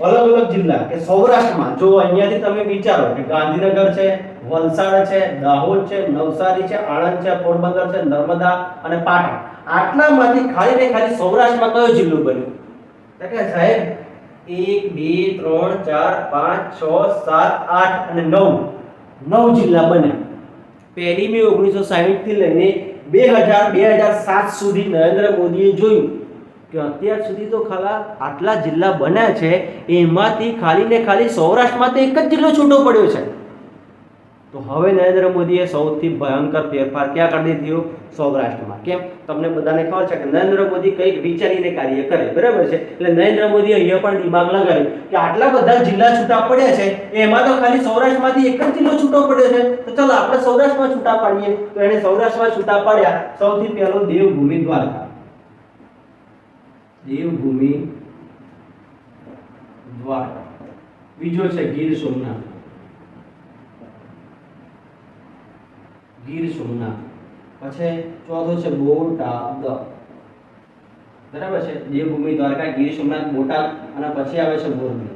અલગ અલગ જિલ્લા કે સૌરાષ્ટ્રમાં જો અહીંયાથી તમે વિચારો કે ગાંધીનગર છે, વલસાડ છે, દાહોદ છે, નવસારી છે, આણંદ છે, પોરબંદર છે, નર્મદા અને પાટણ. આટલામાંથી ખાલી ને ખાલી સૌરાષ્ટ્રમાં કયો જિલ્લો બન્યો? તો કે સાહેબ 1 2 3 4 5 6 7 8 અને 9 જિલ્લા બન્યા. 1 મે 1960 થી લઈને 2007 સુધી નરેન્દ્ર મોદીએ જોયું કે અત્યાર સુધી તો ખાલા આટલા જિલ્લા બન્યા છે, એમાંથી ખાલી ને ખાલી સૌરાષ્ટ્રમાં તો એક જ જિલ્લો છૂટો પડ્યો છે. તો હવે નરેન્દ્ર મોદીએ સૌથી ભયંકર ફેરફાર ક્યાં કરી દીધો? સૌરાષ્ટ્રમાં. કેમ? તમને બધાને ખબર છે કે નરેન્દ્ર મોદી કંઈક વિચારીને કાર્ય કરે. બરાબર છે. એટલે નરેન્દ્ર મોદીએ અહીંયા પણ દિમાગ લગાવ્યું કે આટલા બધા જિલ્લા છૂટા પડ્યા છે, એમાં તો ખાલી સૌરાષ્ટ્રમાંથી એક જ જિલ્લો છૂટો પડ્યો છે, તો ચાલો આપણે સૌરાષ્ટ્રમાં છૂટા પાડીએ. તો એને સૌરાષ્ટ્રમાં છૂટા પાડ્યા. સૌથી પહેલો દેવભૂમિ દ્વારકા. દેવભૂમિ દ્વારકા. બીજો છે ગીર સોમનાથ. ગીર સોમનાથ. પછી ચોથો છે બોટાદ. બરાબર છે. દેવભૂમિ દ્વારકા, ગીર સોમનાથ, બોટાદ અને પછી આવે છે મોરબી.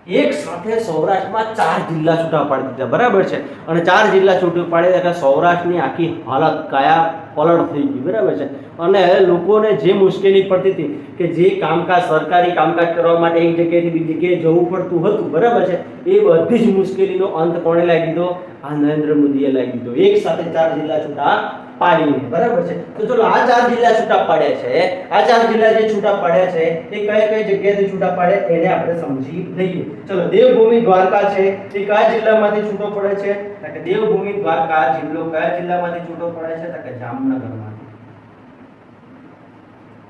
એક સાથે સૌરાષ્ટ્રમાં 4 જિલ્લા છૂટા પાડી દીધા, બરાબર છે. અને 4 જિલ્લા છૂટા પાડ્યા એટલે સૌરાષ્ટ્રની આખી હાલત કાયા પલટ થઈ ગઈ, બરાબર છે. અને લોકોને જે મુશ્કેલી પડતી હતી કે જે કામકાજ સરકારી કામકાજ કરવા માટે એક જગ્યાએથી બીજી જગ્યાએ જવું પડતું હતું, બરાબર છે, એ બધી જ મુશ્કેલીનો અંત કોણે લાવી દીધો? આ નરેન્દ્ર મોદીએ લાવી દીધો, એક સાથે 4 જિલ્લા છૂટા પાડીને, બરાબર છે. તો ચલો આ 4 જિલ્લા છૂટા પાડ્યા છે, આ 4 જિલ્લા જે છૂટા પાડ્યા છે એ કઈ કઈ જગ્યાએથી છૂટા પાડે એને આપણે સમજી લઈએ. ચલો દેવભૂમિ દ્વારકા છે એ કયા જિલ્લામાંથી છૂટો પડે છે? તો કે દેવભૂમિ દ્વારકા જિલ્લો કયા જિલ્લામાંથી છૂટો પડે છે? તો કે જામનગરમાંથી.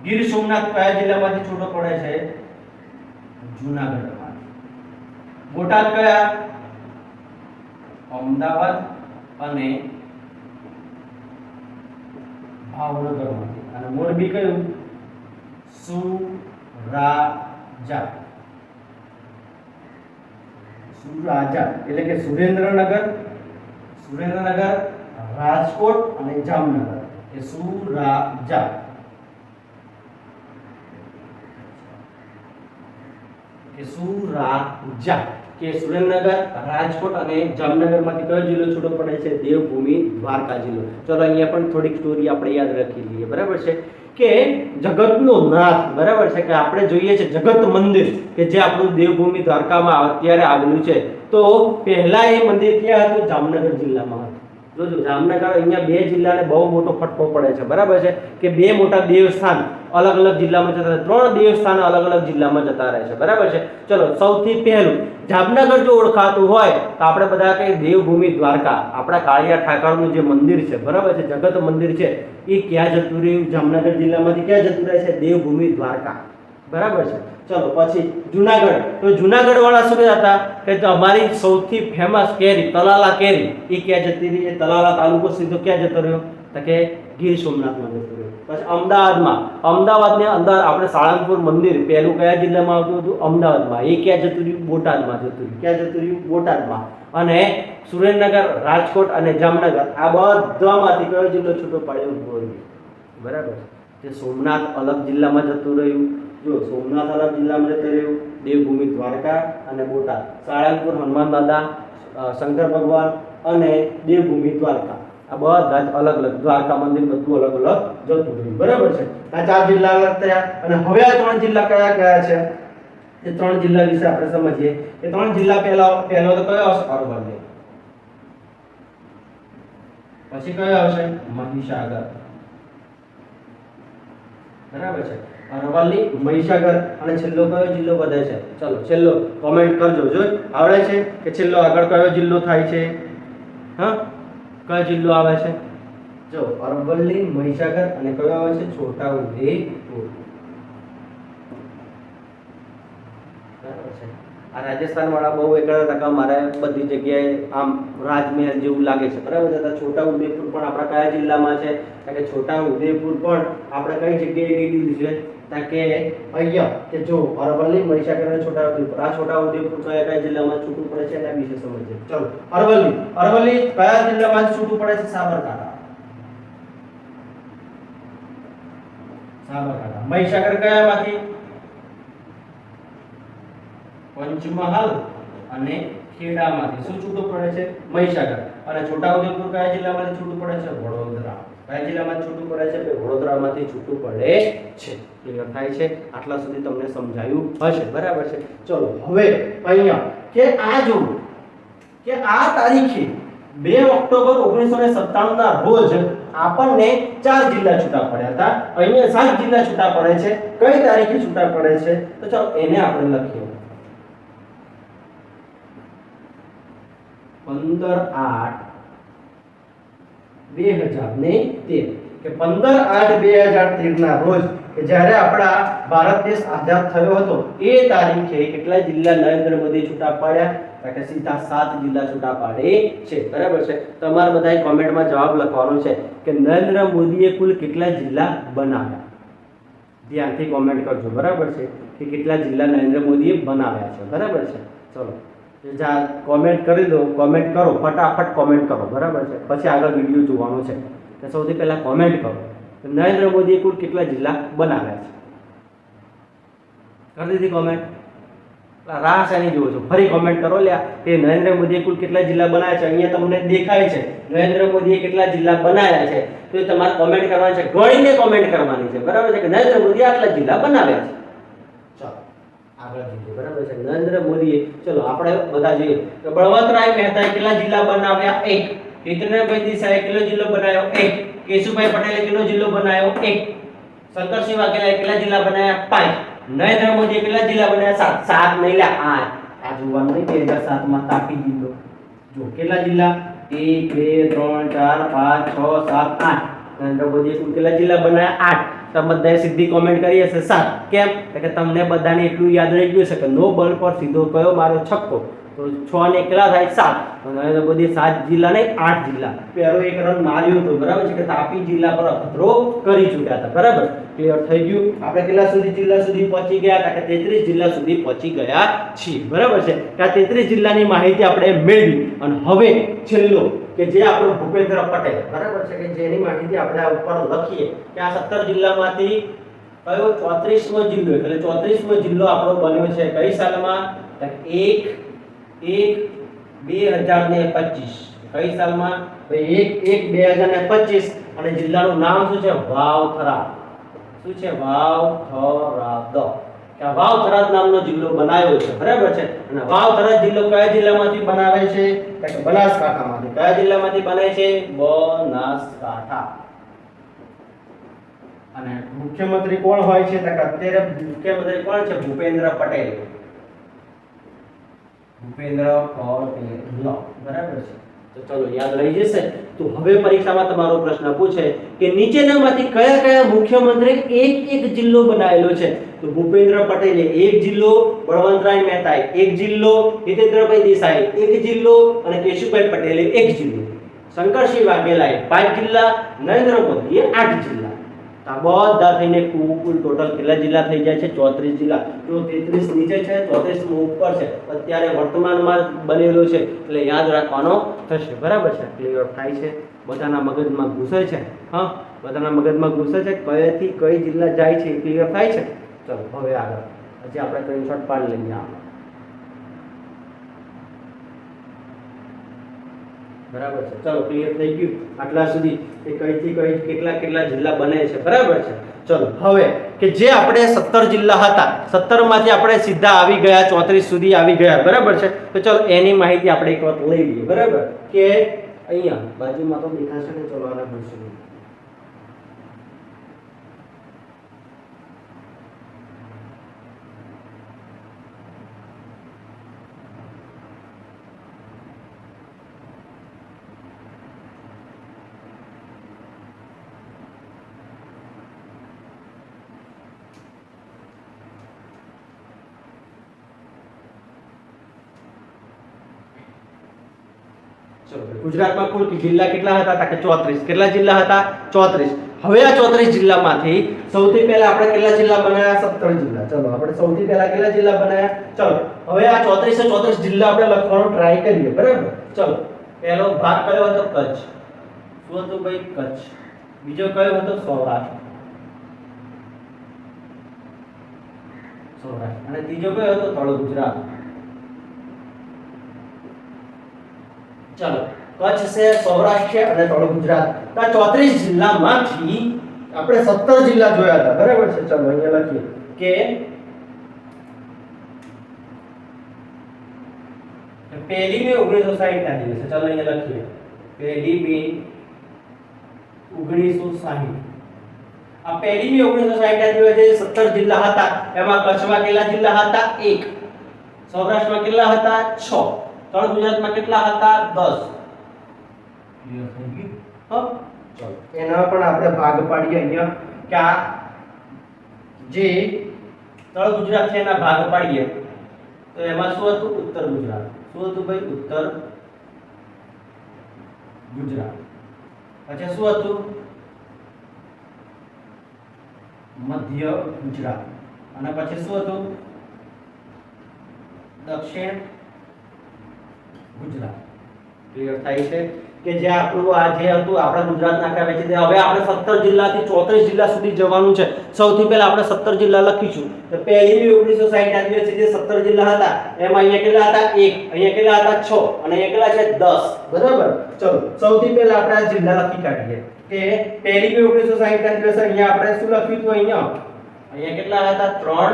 ગીર સોમનાથ કયા જિલ્લામાંથી છૂટો પડે છે? જૂનાગઢમાંથી. બોટાદ કયા? અમદાવાદ અને ભાવનગરમાંથી. અને મોરબી કયું? સુરાજા. સુરાજા એટલે કે સુરેન્દ્રનગર, રાજકોટ અને જામનગર એ સુરાજા. કે સુરેન્દ્રનગર, રાજકોટ અને જામનગરમાંથી કયો જિલ્લો છૂટો પડે છે? દેવભૂમિ દ્વારકા જિલ્લો. ચલો અહીંયા પણ થોડીક સ્ટોરી આપણે યાદ રાખી લઈએ, બરાબર છે. કે જગતનો નાથ, બરાબર છે, કે આપણે જોઈએ છે જગત મંદિર કે જે આપણું દેવભૂમિ દ્વારકામાં અત્યારે આવેલું છે, તો પહેલા એ મંદિર ક્યાં હતું? જામનગર જિલ્લામાં હતું. જોજો જામનગર અહીંયા 2 જિલ્લાને બહુ મોટો ફટકો પડે છે, બરાબર છે, કે 2 મોટા દેવસ્થાન અલગ અલગ જિલ્લામાં જતા રહે, 3 દેવસ્થાન અલગ અલગ જિલ્લામાં જતા રહે છે, બરાબર છે. ચલો સૌથી પહેલું જામનગર જો ઓળખાતું હોય તો આપણે બધા કહીએ દેવભૂમિ દ્વારકા, આપણા કાળિયા ઠાકરનું જે મંદિર છે, બરાબર છે, જગત મંદિર છે, એ ક્યાં જતું રહ્યું? જામનગર જિલ્લામાંથી ક્યાં જતું રહે છે? દેવભૂમિ દ્વારકા, બરાબર છે. ચલો પછી જુનાગઢ. તો જુનાગઢ વાળા શું હતા કે અમારી સૌથી ફેમસ કેરી તલાલા કેરી એ ક્યાં જતી રહી? તલાલા તાલુકો સીધો ક્યાં જતો રહ્યો? તો કે ગીર સોમનાથમાં જતો રહ્યો. પછી અમદાવાદની અંદર આપણે સાળંગપુર મંદિર પહેલું કયા જિલ્લામાં આવતું હતું? અમદાવાદમાં. એ ક્યાં જતું રહ્યું? બોટાદમાં જતું રહ્યું. ક્યાં જતું રહ્યું? બોટાદમાં. અને સુરેન્દ્રનગર, રાજકોટ અને જામનગર આ બધામાંથી કયો જિલ્લો છૂટો પાડ્યો? મોરબી, બરાબર. તે સોમનાથ અલગ જિલ્લામાં જતું રહ્યું. જો સોમનાથ અલગ જિલ્લામાં જતું રહ્યું, દેવભૂમિ દ્વારકા અને બોટાદ, સાળંગપુર હનુમાન દાદા, શંકર ભગવાન અને દેવભૂમિ દ્વારકા આ બધા જ અલગ અલગ, દ્વારકા મંદિર બધું અલગ અલગ જતું રહ્યું, બરાબર છે. આ 4 જિલ્લા અલગ થયા. અને હવે આ 3 જિલ્લા કયા કયા છે એ 3 જિલ્લા વિશે આપણે સમજીએ. એ 3 જિલ્લા પહેલો તો કયો આવશે? અરવલ્લી. પછી કયો આવશે? મહીસાગર, બરાબર છે. અરવલ્લી, મહીસાગર અને છેલ્લો કયો જિલ્લો વધે છે? ચલો છેલ્લો કોમેન્ટ કરજો. જો આવડે છે કે છેલ્લો આગળ કયો જિલ્લો થાય છે? હા, કયો જિલ્લો આવે છે? જો અરવલ્લી, મહીસાગર અને કયો આવે છે? છોટાઉદેપુર, બરાબર છે. આ રાજસ્થાન વાળા બહુ એકડા ટકા મારે બધી જગ્યાએ આમ રાજમહેલ જેવું લાગે છે, બરાબર છે. છોટાઉદેપુર પણ આપણા કયા જિલ્લામાં છે? કારણ કે છોટાઉદેપુર પણ આપણે કઈ જગ્યાએ લીધું છે? કે અહીંયા કે જો અરવલ્લી, મહીસાગર અને છોટાઉદેપુર, આ છોટાઉદેપુર કયા જિલ્લામાં છૂટું પડે છે એના વિશે સમજીએ. ચલો અરવલ્લી કયા જિલ્લામાં છૂટું પડે છે? સાબરકાંઠા. મહીસાગર કયામાંથી? પંચમહાલ અને ખેડામાંથી શું છૂટું પડે છે? મહીસાગર. અને છોટાઉદેપુર કયા જિલ્લામાંથી છૂટું પડે છે? વડોદરા. કયા જિલ્લામાં છૂટું પડે છે? વડોદરામાંથી છૂટું પડે છે. ક્લિયર થાય છે? આટલા સુધી તમને સમજાયું હશે, બરાબર છે. ચલો હવે અહીંયા કે આ જો કે આ તારીખે 2 ઓક્ટોબર 1997 ના રોજ આપણને 4 જિલ્લા છૂટા પડ્યા હતા. અહીંયા 7 જિલ્લા છૂટા પડે છે. કઈ તારીખે છૂટા પડે છે? તો ચાલો એને આપણે લખીએ. 15/8/2013 કે 15/8/2013 ના રોજ કે જ્યારે આપણા ભારત દેશ આઝાદ થયો હતો એ તારીખે કેટલા જિલ્લા નરેન્દ્ર મોદી છૂટા પાડ્યા? કે સીધા 7 જિલ્લા છૂટા પાડે છે, બરાબર છે. તમારે બધાએ કોમેન્ટમાં જવાબ લખવાનો છે કે નરેન્દ્ર મોદીએ કુલ કેટલા જિલ્લા બનાવ્યા. ધ્યાનથી કોમેન્ટ કરજો, બરાબર છે, કે કેટલા જિલ્લા નરેન્દ્ર મોદીએ બનાવ્યા છે, બરાબર છે. ચલો કોમેન્ટ કરી દો, કોમેન્ટ કરો, ફટાફટ કોમેન્ટ કરો, બરાબર છે. પછી આગળ વિડીયો જોવાનો છે. તો સૌથી પહેલા કોમેન્ટ કરો નરેન્દ્ર મોદીએ કુલ કેટલા જિલ્લા બનાવ્યા છે. કરી દીધી કોમેન્ટ? રાહ શેની જુઓ છો? ફરી કોમેન્ટ કરો લ્યા કે નરેન્દ્ર મોદીએ કુલ કેટલા જિલ્લા બનાવ્યા છે. અહીંયા તમને દેખાય છે નરેન્દ્ર મોદીએ કેટલા જિલ્લા બનાવ્યા છે. તો એ તમારે કોમેન્ટ કરવાની છે, ગણીને કોમેન્ટ કરવાની છે, બરાબર છે, કે નરેન્દ્ર મોદીએ આટલા જિલ્લા બનાવ્યા છે. ચાલો આગળ જોઈએ, બરાબર છે. નરેન્દ્ર મોદીએ, ચલો આપણે બધા જોઈએ તો બળવંતરાય મહેતાએ કેટલા જિલ્લા બનાવ્યા? 1. કેતનભાઈ દેસાઈએ કેટલો જિલ્લો બનાવ્યો? 1. કેશુભાઈ પટેલે કેટલો જિલ્લો બનાવ્યો? 1. શંકરસિંહ વાઘેલાએ કેટલા જિલ્લા બનાવ્યા? 5. નરેન્દ્ર મોદીએ કેટલા જિલ્લા બનાવ્યા? 7. નહીં લ્યા 8. આ જોવાનું નહીં 2007 માં તાપી દીધો. જો કેટલા જિલ્લા? 1 2 3 4 5 6 7 8. નરેન્દ્ર મોદીએ કુલ કેટલા જિલ્લા બનાવ્યા? 8. તમે બધાએ સીધી કોમેન્ટ કરી હશે 7. કેમ? કે તમને બધાને એટલું યાદ રહી ગયું છે કે નો બોલ પર સીધો કયો મારો છક્કો. તો 6 ને કેટલા થાય? 7. તો નરેન્દ્ર મોદીએ 7 જિલ્લા નહીં 8 જિલ્લા. પહેલો એક રન માર્યો હતો, બરાબર છે, કે તાપી જિલ્લા પર અખતરો કરી ચૂક્યા હતા. બરાબર, ક્લિયર થઈ ગયું. આપણે કેટલા સુધી જિલ્લા સુધી પહોંચી ગયા? કે 33 જિલ્લા સુધી પહોંચી ગયા છીએ. બરાબર છે, કે આ 33 જિલ્લાની માહિતી આપણે મેળવી. અને હવે છેલ્લો કે જે આપણો ભૂપેન્દ્ર પટેલ, બરાબર છે, કે જેની માહિતી આપણે આ ઉપર લખીએ કે આ 17 જિલ્લામાંથી કયો 34મો જિલ્લો, એટલે 34મો જિલ્લો આપણો બન્યો છે કઈ સાલમાં? 1/1/2025. કઈ સાલમાં? 1/1/2025. અને જિલ્લાનું નામ શું છે? વાવથરા. શું છે? વાવથરાદ. કે વાવથરાદ નામનો જિલ્લો બનાવ્યો છે. બરાબર છે. અને વાવથરાદ જિલ્લો કયા જિલ્લામાંથી બનાવે છે? કે બનાસકાંઠામાંથી. કયા જિલ્લામાંથી બને છે? બનાસકાંઠા. અને મુખ્યમંત્રી કોણ હોય છે? તો અત્યારે મુખ્યમંત્રી કોણ છે? ભૂપેન્દ્ર પટેલ. ભૂપેન્દ્ર પટેલ. બરાબર છે. તો ચલો યાદ રહી જશે. તો હવે પરીક્ષામાં તમારો પ્રશ્ન પૂછે કે નીચેનામાંથી કયા કયા મુખ્યમંત્રી એક જિલ્લો બનાવેલો છે? તો ભૂપેન્દ્ર પટેલે 1 જિલ્લો, બળવંતરાય મહેતાએ 1 જિલ્લો, હિતેન્દ્રભાઈ દેસાઈએ 1 જિલ્લો અને કેશુભાઈ પટેલે 1 જિલ્લો. શંકરસિંહ વાઘેલાએ 5 જિલ્લા, નરેન્દ્ર મોદીએ 8 જિલ્લા. આ બધા થઈને કુલ ટોટલ કેટલા જિલ્લા થઈ જાય છે? 34 જિલ્લા. જો 33 નીચે છે, 34 માં ઉપર છે. અત્યારે વર્તમાનમાં બનેલો છે એટલે યાદ રાખવાનો થશે. બરાબર છે, ક્લિયર થાય છે? બધાના મગજમાં ઘૂસે છે. હા, બધાના મગજમાં ઘૂસે છે. કયેથી કઈ જિલ્લા જાય છે ક્લિયર થાય છે? ચલો હવે આગળ હજી આપણે સ્ક્રીનશોટ પાડી લઈએ. આમાં બરાબર છે. ચલો ક્લિયર થઈ ગયું આટલા સુધી કે કઈથી કઈ કેટલા જિલ્લા બને છે. બરાબર છે. ચલો હવે કે જે આપણે 17 જિલ્લા હતા, 17 માંથી આપણે સીધા આવી ગયા 34 સુધી આવી ગયા. બરાબર છે. તો ચલો એની માહિતી આપણે એક વખત લઈ લઈએ. બરાબર, કે અહીંયા બાજુમાં તો દેખાશે ને. ચલો આને ભૂલશું. ગુજરાતમાં કુલ જિલ્લા કેટલા હતા? કે 34. કેટલા જિલ્લા હતા? 34. હવે આ 34 જિલ્લામાંથી સૌથી પહેલા આપણે કેટલા જિલ્લા બનાવ્યા? 17 જિલ્લા. ચલો આપણે સૌથી પહેલા કેટલા જિલ્લા બનાવ્યા? ચલો હવે આ 34 જિલ્લા આપણે લખવાનો ટ્રાય કરીએ. બરાબર, ચલો પહેલો ભાગ કયો હતો? કચ્છ. શું હતું ભાઈ? કચ્છ. બીજો કયો હતો? સૌરાષ્ટ્ર. અને ત્રીજો કયો હતો? તળ ગુજરાત. ચલો કચ્છ છે, સૌરાષ્ટ્ર છે અને તળ ગુજરાત. તો આ 34 જિલ્લામાંથી આપણે 17 જિલ્લા જોયા હતા. બરાબર છે. ચલો અહીંયા લખીએ કે પહેલી મે 1960 ના દિવસે. ચલો અહીંયા લખીએ પહેલી મે 1960. આ પહેલી મે 1960 ના દિવસે 17 જિલ્લા હતા. એમાં કચ્છમાં કેટલા જિલ્લા હતા? 1. સૌરાષ્ટ્રમાં કેટલા હતા? 6. તળ ગુજરાતમાં કેટલા હતા? 10. ક્લિયર થઈ ગયું? હા, ચલો એના પણ આપણે ભાગ પાડીએ અહીંયા કે આ જે તળ ગુજરાત છે એના ભાગ પાડીએ તો એમાં શું હતું? ઉત્તર ગુજરાત. શું હતું ભાઈ? ઉત્તર ગુજરાત. પછી શું હતું? મધ્ય ગુજરાત. અને પછી શું હતું? દક્ષિણ ગુજરાત. ક્લિયર થાય છે? કે જે આપણું આ જે હતું આપણા ગુજરાતના આખા છે તે હવે આપણે 17 જિલ્લાથી 34 જિલ્લા સુધી જવાનું છે. સૌથી પહેલા આપણે 17 જિલ્લા લખીશું. તો પહેલી મે 1960 ના દિવસે જે 17 જિલ્લા હતા એમાં અહીંયા કેટલા હતા 1, અહીંયા કેટલા હતા 6 અને અહીંયા કેટલા છે 10. બરાબર. ચલો સૌથી પહેલા આપણે આ જિલ્લા લખી કાઢીએ કે પહેલી મે 1960 ના દિવસે અહીંયા આપણે શું લખ્યું હતું અહીંયા કેટલા હતા 3,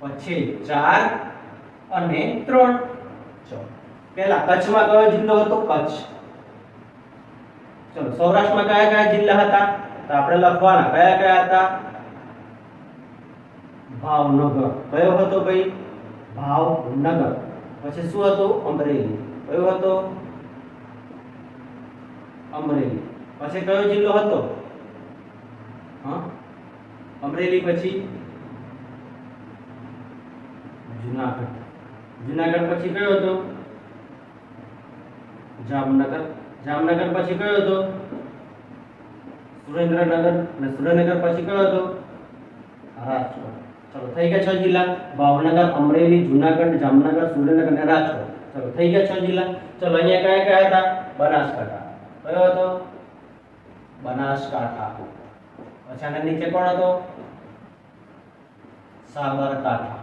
પછી 4 અને 3. ચલો પહેલા કચ્છમાં કયો જિલ્લો હતો કચ્છ. ચલો સૌરાષ્ટ્રમાં કયા કયા જિલ્લા હતા તો આપણે લખવાના કયા કયા હતા ભાવનગર. કયો હતો ભાઈ ભાવનગર. પછી શું હતું અમરેલી. કયો હતો અમરેલી. પછી કયો જિલ્લો હતો હા અમરેલી. પછી જુનાગઢ. જુનાગઢ પછી કયો હતો જામનગર. જામનગર પછી કયો હતો સુરેન્દ્રનગર. અને સુરેન્દ્રનગર પછી કયો હતો રાજકોટ. ચલો થઈ ગયા 6 જિલ્લા ભાવનગર, અમરેલી, જુનાગઢ, જામનગર, સુરેન્દ્રનગર અને રાજકોટ. ચલો થઈ ગયા 6 જિલ્લા. ચલો અહીંયા કયા કયા હતા બનાસકાંઠા. કયો હતો બનાસકાંઠા. પછી આના નીચે કોણ હતો સાબરકાંઠા.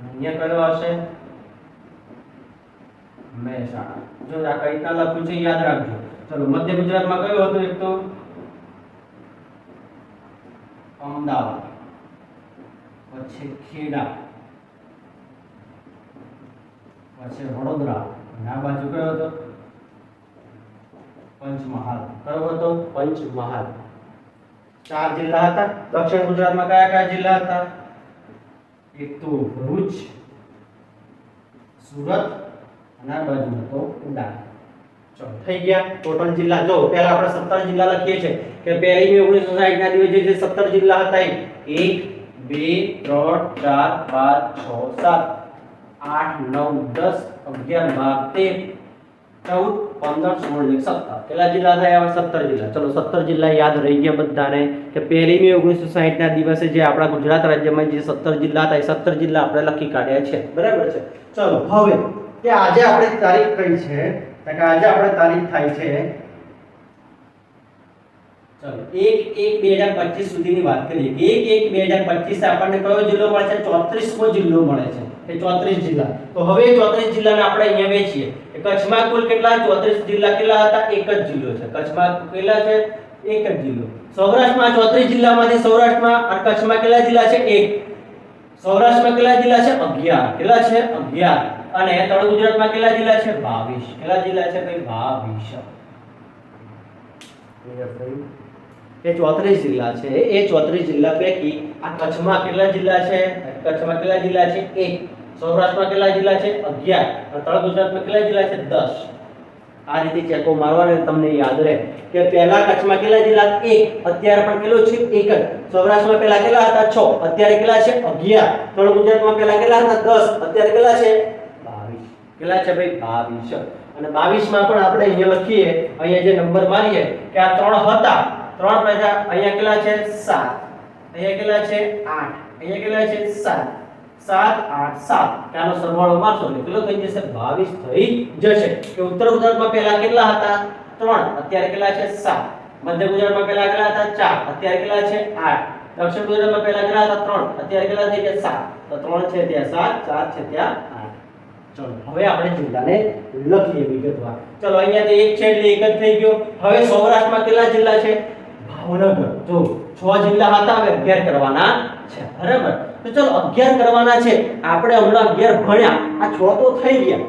અહીંયા કયો આવશે મહેસાણા. જો આ કઈ રીતના લખ્યું છે યાદ રાખજો. ચલો મધ્ય ગુજરાતમાં કયો હતો એક તો અમદાવાદ, પછી ખેડા, પછી વડોદરા અને આ બાજુ કયો હતો પંચમહાલ. કયો હતો પંચમહાલ. 4 જિલ્લા હતા. દક્ષિણ ગુજરાતમાં કયા કયા જિલ્લા હતા એક તો ભરૂચ, સુરત અને આ બાજુ હતો ઉડાન. ચલો થઈ ગયા ટોટલ જિલ્લા. જો પહેલા આપણે 17 જિલ્લા લખીએ છીએ કે પહેલી મે 1960 ના દિવસે જે 17 જિલ્લા હતા એ 1 2 3 4 5 6 7 8 9 10 11 12 13 14 15 16 17 કેટલા જિલ્લા થયા 17 જિલ્લા. ચલો 17 જિલ્લા યાદ રહી ગયા બધાને કે પહેલી મે 1960 ના દિવસે જે આપણા ગુજરાત રાજ્યમાં જે 17 જિલ્લા હતા એ 17 જિલ્લા આપણે લખી કાઢ્યા છે. બરાબર છે. ચલો હવે કે આજે આપણે તારીખ કઈ છે કે આજે આપણે તારીખ થાય છે ચલો 1/1/2025 સુધીની વાત કરીએ. 1/1/2025 આપણને કયો જિલ્લો મળે છે 34મો જિલ્લો મળે છે. એ 34 જિલ્લા. તો હવે 34 જિલ્લાને આપણે અહીંયા વેચીએ. કચ્છમાં કુલ કેટલા 34 જિલ્લા કેટલા હતા એક જ જિલ્લો છે. કચ્છમાં કેટલા છે એક જ જિલ્લો. સૌરાષ્ટ્રમાં 34 જિલ્લામાંથી સૌરાષ્ટ્રમાં અને કચ્છમાં કેટલા જિલ્લા છે એક. સૌરાષ્ટ્રમાં કેટલા જિલ્લા છે 11. કેટલા છે 11. અને તળ ગુજરાતમાં કેટલા જિલ્લા છે 22. કેટલા જિલ્લા છે ભાઈ 22. ક્લિયર થયું. એ 34 જિલ્લા છે. એ 34 જિલ્લા પૈકી આ કચ્છમાં કેટલા જિલ્લા છે કચ્છમાં કેટલા જિલ્લા છે 1. સૌરાષ્ટ્રમાં કેટલા જિલ્લા છે 11. અને તળ ગુજરાતમાં કેટલા જિલ્લા છે 10. આ રીતે ચેકો મારવાને તમને યાદ રહે કે પહેલા કચ્છમાં કેટલા જિલ્લા 1. અત્યારે પણ કેટલો છે 1 જ. સૌરાષ્ટ્રમાં પહેલા કેટલા હતા 6. અત્યારે કેટલા છે 11. તળ ગુજરાતમાં પહેલા કેટલા હતા 10. અત્યારે કેટલા છે 22. કેટલા છે ભાઈ 22. અને 22 માં પણ આપણે અહીંયા લખીએ અહીંયા જે નંબર મારીએ કે આ 3 હતા 3 પેજા અહીંયા કેટલા છે 7. અહીંયા કેટલા છે 8. અહીંયા કેટલા છે 7. 7 8 7 આનો સરવાળો મારશો એટલે કેટલો થઈ જશે 22 થઈ જશે. કે ઉત્તર ગુજરાતમાં પહેલા કેટલા હતા 3. અત્યારે કેટલા છે 7. મધ્ય ગુજરાતમાં પહેલા કેટલા હતા 4. અત્યારે કેટલા છે 8. દક્ષિણ ગુજરાતમાં પહેલા કેટલા હતા 3. અત્યારે કેટલા થઈ ગયા 7. તો 3 છે ત્યાં 7 4 છે ત્યાં 8. ચલો હવે આપણે જિલ્લાને લખીએ વિગતવાર. ચલો અહીંયા તો એક છે એટલે એક જ થઈ ગયો. હવે સૌરાષ્ટ્રમાં કેટલા જિલ્લા છે ભાવનગર. જો 6 જિલ્લા હતા હવે 11 કરવાના છે. બરાબર. તો ચલો 11 કરવાના છે. આપણે હમણાં 11 ભણ્યા આ 6 તો થઈ ગયા.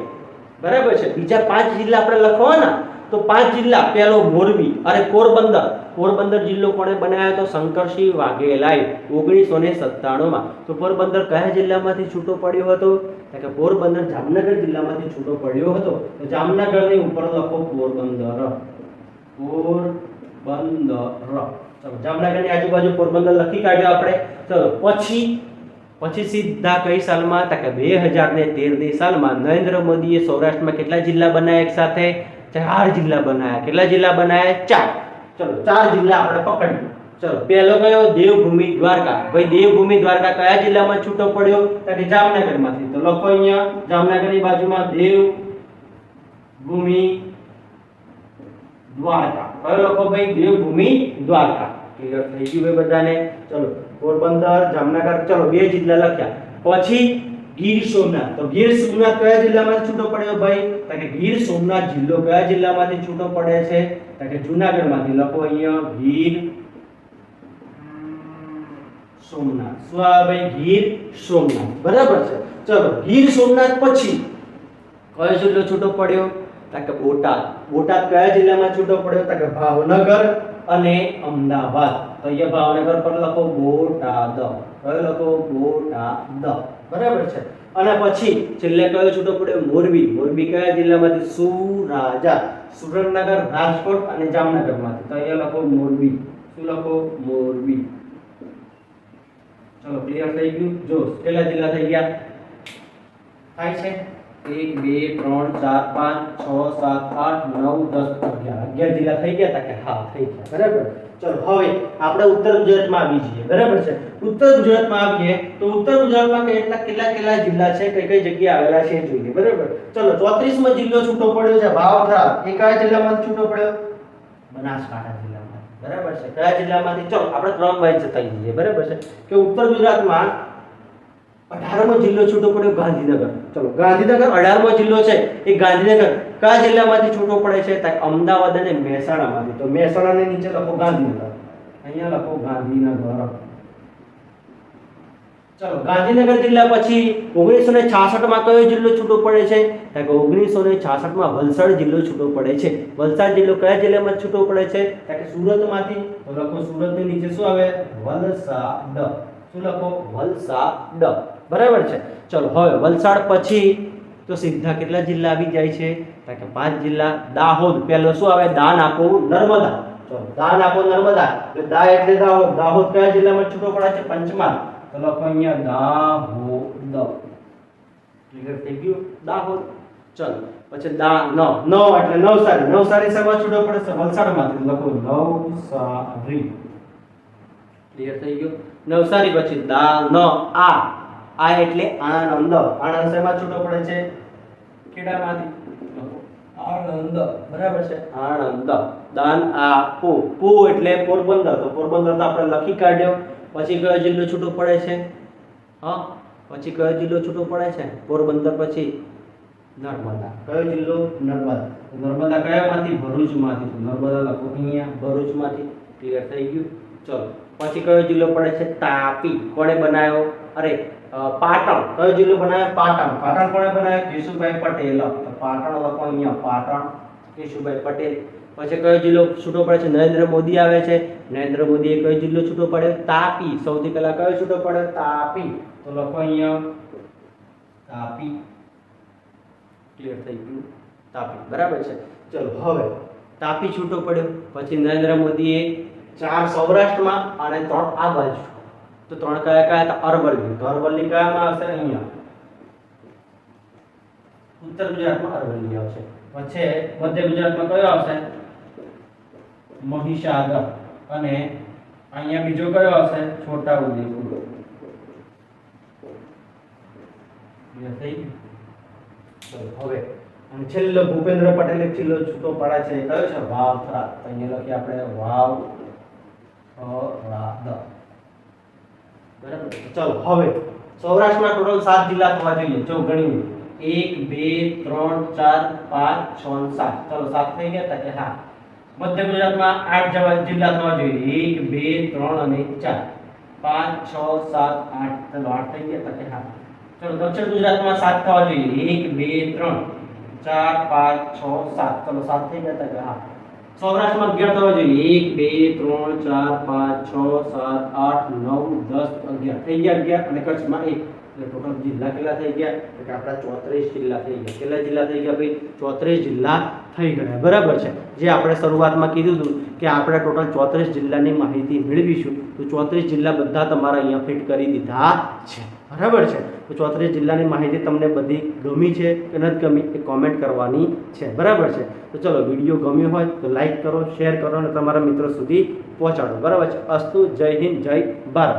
બરાબર છે. બીજા 5 જિલ્લા આપણે લખવાના. તો 5 જિલ્લા પહેલો મોરબી અને પોરબંદર. પોરબંદર જિલ્લો કોણે બનાવ્યો તો શંકરસિંહ વાઘેલાએ 1997 માં. તો પોરબંદર કયા જિલ્લામાંથી છૂટો પડ્યો હતો કે પોરબંદર જામનગર જિલ્લામાંથી છૂટો પડ્યો હતો. તો જામનગરની ઉપર લખો પોરબંદર. પોરબંદર. ચલો જામનગરની આજુબાજુ પોરબંદર લખી કાઢ્યો આપણે. ચલો પછી સીધા કઈ સાલમાં હતા કે 2013 ની સાલમાં નરેન્દ્ર મોદીએ સૌરાષ્ટ્રમાં કેટલા જિલ્લા બનાવ્યા એક સાથે 4 જિલ્લા બનાવ્યા. કેટલા જિલ્લા બનાવ્યા 4. ચલો 4 જિલ્લા આપણે પકડીએ. ચલો પહેલો કયો દેવભૂમિ દ્વારકા. ભાઈ દેવભૂમિ દ્વારકા કયા જિલ્લામાં છૂટો પડ્યો તો કે જામનગરમાંથી. તો લખો અહીંયા જામનગરની બાજુમાં દેવભૂમિ દ્વારકા. કયો લખો ભાઈ? દેવભૂમિ દ્વારકા. ક્લિયર થઈ ગયું ભાઈ બધાને? ચલો પોરબંદર, જામનગર, ચલો 2 જિલ્લા લખ્યા. પછી ગીર સોમનાથ. તો ગીર સોમનાથ કયા જિલ્લામાંથી છૂટો પડ્યો ભાઈ? તો કે ગીર સોમનાથ જિલ્લો કયા જિલ્લામાંથી છૂટો પડે છે? તો કે જૂનાગઢમાંથી. લખો અહીંયા ગીર સોમનાથ. શું આવે ભાઈ? ગીર સોમનાથ. બરાબર છે. ચલો ગીર સોમનાથ પછી કયો જિલ્લો છૂટો પડ્યો? તો કે બોટાદ. બોટાદ કયા જિલ્લામાં છૂટો પડ્યો? તો કે ભાવનગર અને અમદાવાદ. તો અહીંયા ભાવનગર પર લખો બોટાદ. કયો લખો? બોટાદ. બરાબર છે. અને પછી છેલ્લે કયો છૂટો પડ્યો? મોરબી. મોરબી કયા જિલ્લામાંથી? સુરાજા. સુરેન્દ્રનગર, રાજકોટ અને જામનગરમાંથી. તો અહીંયા લખો મોરબી. શું લખો? મોરબી. ચલો ક્લિયર થઈ ગયું? જો કેટલા જિલ્લા થઈ ગયા? થાય છે 1 2 3 4 5 6 7 8 9 10 11 જિલ્લા થઈ ગયા તા કે? હા થઈ ગયા. બરાબર. ચલો હવે આપણે ઉત્તર ગુજરાતમાં આવી જઈએ. બરાબર છે. ઉત્તર ગુજરાતમાં આવીએ તો ઉત્તર ગુજરાતમાં કેટલા જિલ્લા છે, કઈ કઈ જગ્યાએ આવેલા છે એ જોઈએ. બરાબર. ચલો 34મો જિલ્લો છૂટો પડ્યો છે વાવથરા. એ કયા જિલ્લામાંથી છૂટો પડ્યો? બનાસકાંઠા જિલ્લામાં. બરાબર છે. કયા જિલ્લામાંથી? ચલો આપણે 3 વાઇઝ જતા જઈએ. બરાબર છે કે ઉત્તર ગુજરાતમાં 18મો જિલ્લો છૂટો પડ્યો ગાંધીનગર. ચલો ગાંધીનગર 18મો જિલ્લો છે એ ગાંધીનગર કયા જિલ્લામાંથી છૂટો પડે છે? તો અમદાવાદ અને મહેસાણામાંથી. તો મહેસાણાની નીચે લખો ગાંધીનગર. અહીંયા લખો ગાંધીનગર. ચલો ગાંધીનગર જિલ્લા પછી 1966માં કયો જિલ્લો છૂટો પડે છે? તો કે 1966માં વલસાડ જિલ્લો છૂટો પડે છે. વલસાડ જિલ્લો કયા જિલ્લામાં છૂટો પડે છે? તો કે સુરતમાંથી. તો લખો સુરતની નીચે શું આવે? વલસાડ. શું લખો? વલસાડ. બરાબર છે. ચલો હવે વલસાડ પછી તો સીધા કેટલા જિલ્લા આવી જાય છે? તો કે 5 જિલ્લા. દાહોદ પહેલો શું આવે? દાન આપો નર્મદા. ચલો દાન આપો નર્મદા. એટલે દા એટલે દાહોદ. દાહોદ કયા જિલ્લામાં છૂટો પડે છે? પંચમહાલ. તો લખો અહીંયા દાહોદ. ક્લિયર થઈ ગયું? દાહોદ. ચલો પછી ન એટલે નવસારી. નવસારી શેમાં છૂટો પડે છે? વલસાડમાંથી. લખો નવસારી. ક્લિયર થઈ ગયું? નવસારી પછી આ એટલે આણંદ. આણંદ શેમાં છૂટો પડે છે? ખેડામાંથી. આણંદ. બરાબર છે. આણંદ. દાન આપો. પો એટલે પોરબંદર. તો પોરબંદર તો આપણે લખી કાઢ્યો. પછી કયો જિલ્લો છૂટો પડે છે? હા પછી કયો જિલ્લો છૂટો પડે છે? પોરબંદર પછી નર્મદા. કયો જિલ્લો? નર્મદા. નર્મદા કયામાંથી? ભરૂચમાંથી. તો નર્મદા લખો અહીંયા ભરૂચમાંથી. ક્લિયર થઈ ગયું? ચલો પછી કયો જિલ્લો પડે છે? તાપી. કોણે બનાવ્યો? અરે પાટણ. કયો જિલ્લો બનાવ્યો? પાટણ. પાટણ કોણે બનાવ્યો? કેશુભાઈ પટેલ. તો પાટણ લખો અહીંયા પાટણ. કેશુભાઈ પટેલ. પછી કયો જિલ્લો છૂટો પડે છે? નરેન્દ્ર મોદી આવે છે. નરેન્દ્ર મોદીએ કયો જિલ્લો છૂટો પડ્યો? તાપી. સૌથી પહેલા કયો છૂટો પડ્યો? તાપી. તો લખો અહીંયા તાપી. ક્લિયર થઈ ગયું? તાપી. બરાબર છે. ચલો હવે તાપી છૂટો પડ્યો. પછી નરેન્દ્ર મોદીએ 4 સૌરાષ્ટ્રમાં અને 3 આ બાજુ. તો 3 કયા કયા હતા? અરવલ્લી. તો અરવલ્લી કયામાં આવશે? અહીંયા ઉત્તર ગુજરાતમાં અરવલ્લી આવશે. પછી મધ્ય ગુજરાતમાં કયો આવશે? મહીસાગર. અને અહીંયા બીજો કયો આવશે? છોટાઉદેપુર. થઈ ગયું? ચલો હવે અને છેલ્લો ભૂપેન્દ્ર પટેલે છેલ્લો છૂટો પડે છે કયો છે? વાવથરા. તો અહીંયા લખીએ આપણે વાવથરા. બરાબર. ચલો હવે સૌરાષ્ટ્રમાં ટોટલ 7 જિલ્લા થવા જોઈએ. જો ગણીએ 1 2 3 4 5 6 7. ચલો 7 થઈ ગયા તા કે? હા. મધ્ય ગુજરાતમાં 8 જિલ્લા થવા જોઈએ. 1 2 3 અને 4 5 6 7 8. ચલો 8 થઈ ગયા તા કે? હા. ચલો દક્ષિણ ગુજરાતમાં 7 થવા જોઈએ. 1 2 3 4 5 6 7. ચલો 7 થઈ ગયા તા કે? હા. સૌરાષ્ટ્રમાં 11 થવા જોઈએ. 1 2 3 4 5 6 7 8 9 10 11 થઈ ગયા 11. અને કચ્છમાં 1. એટલે ટોટલ જિલ્લા કેટલા થઈ ગયા? એટલે આપણા 34 જિલ્લા થઈ ગયા. કેટલા જિલ્લા થઈ ગયા ભાઈ? 34 જિલ્લા થઈ ગયા. બરાબર છે. જે આપણે શરૂઆતમાં કીધું હતું કે આપણે ટોટલ 34 જિલ્લાની માહિતી મેળવીશું. તો 34 જિલ્લા બધા તમારા અહીંયા ફિટ કરી દીધા છે. બરાબર છે. તો 34 જિલ્લાની માહિતી તમને બધી ગમી છે કે નથી ગમી એ કોમેન્ટ કરવાની છે. બરાબર છે. તો ચલો વિડીયો ગમ્યો હોય તો લાઈક કરો, શેર કરો અને તમારા મિત્રો સુધી પહોંચાડો. બરાબર છે. અસ્તુ. જય હિન્દ, જય ભારત.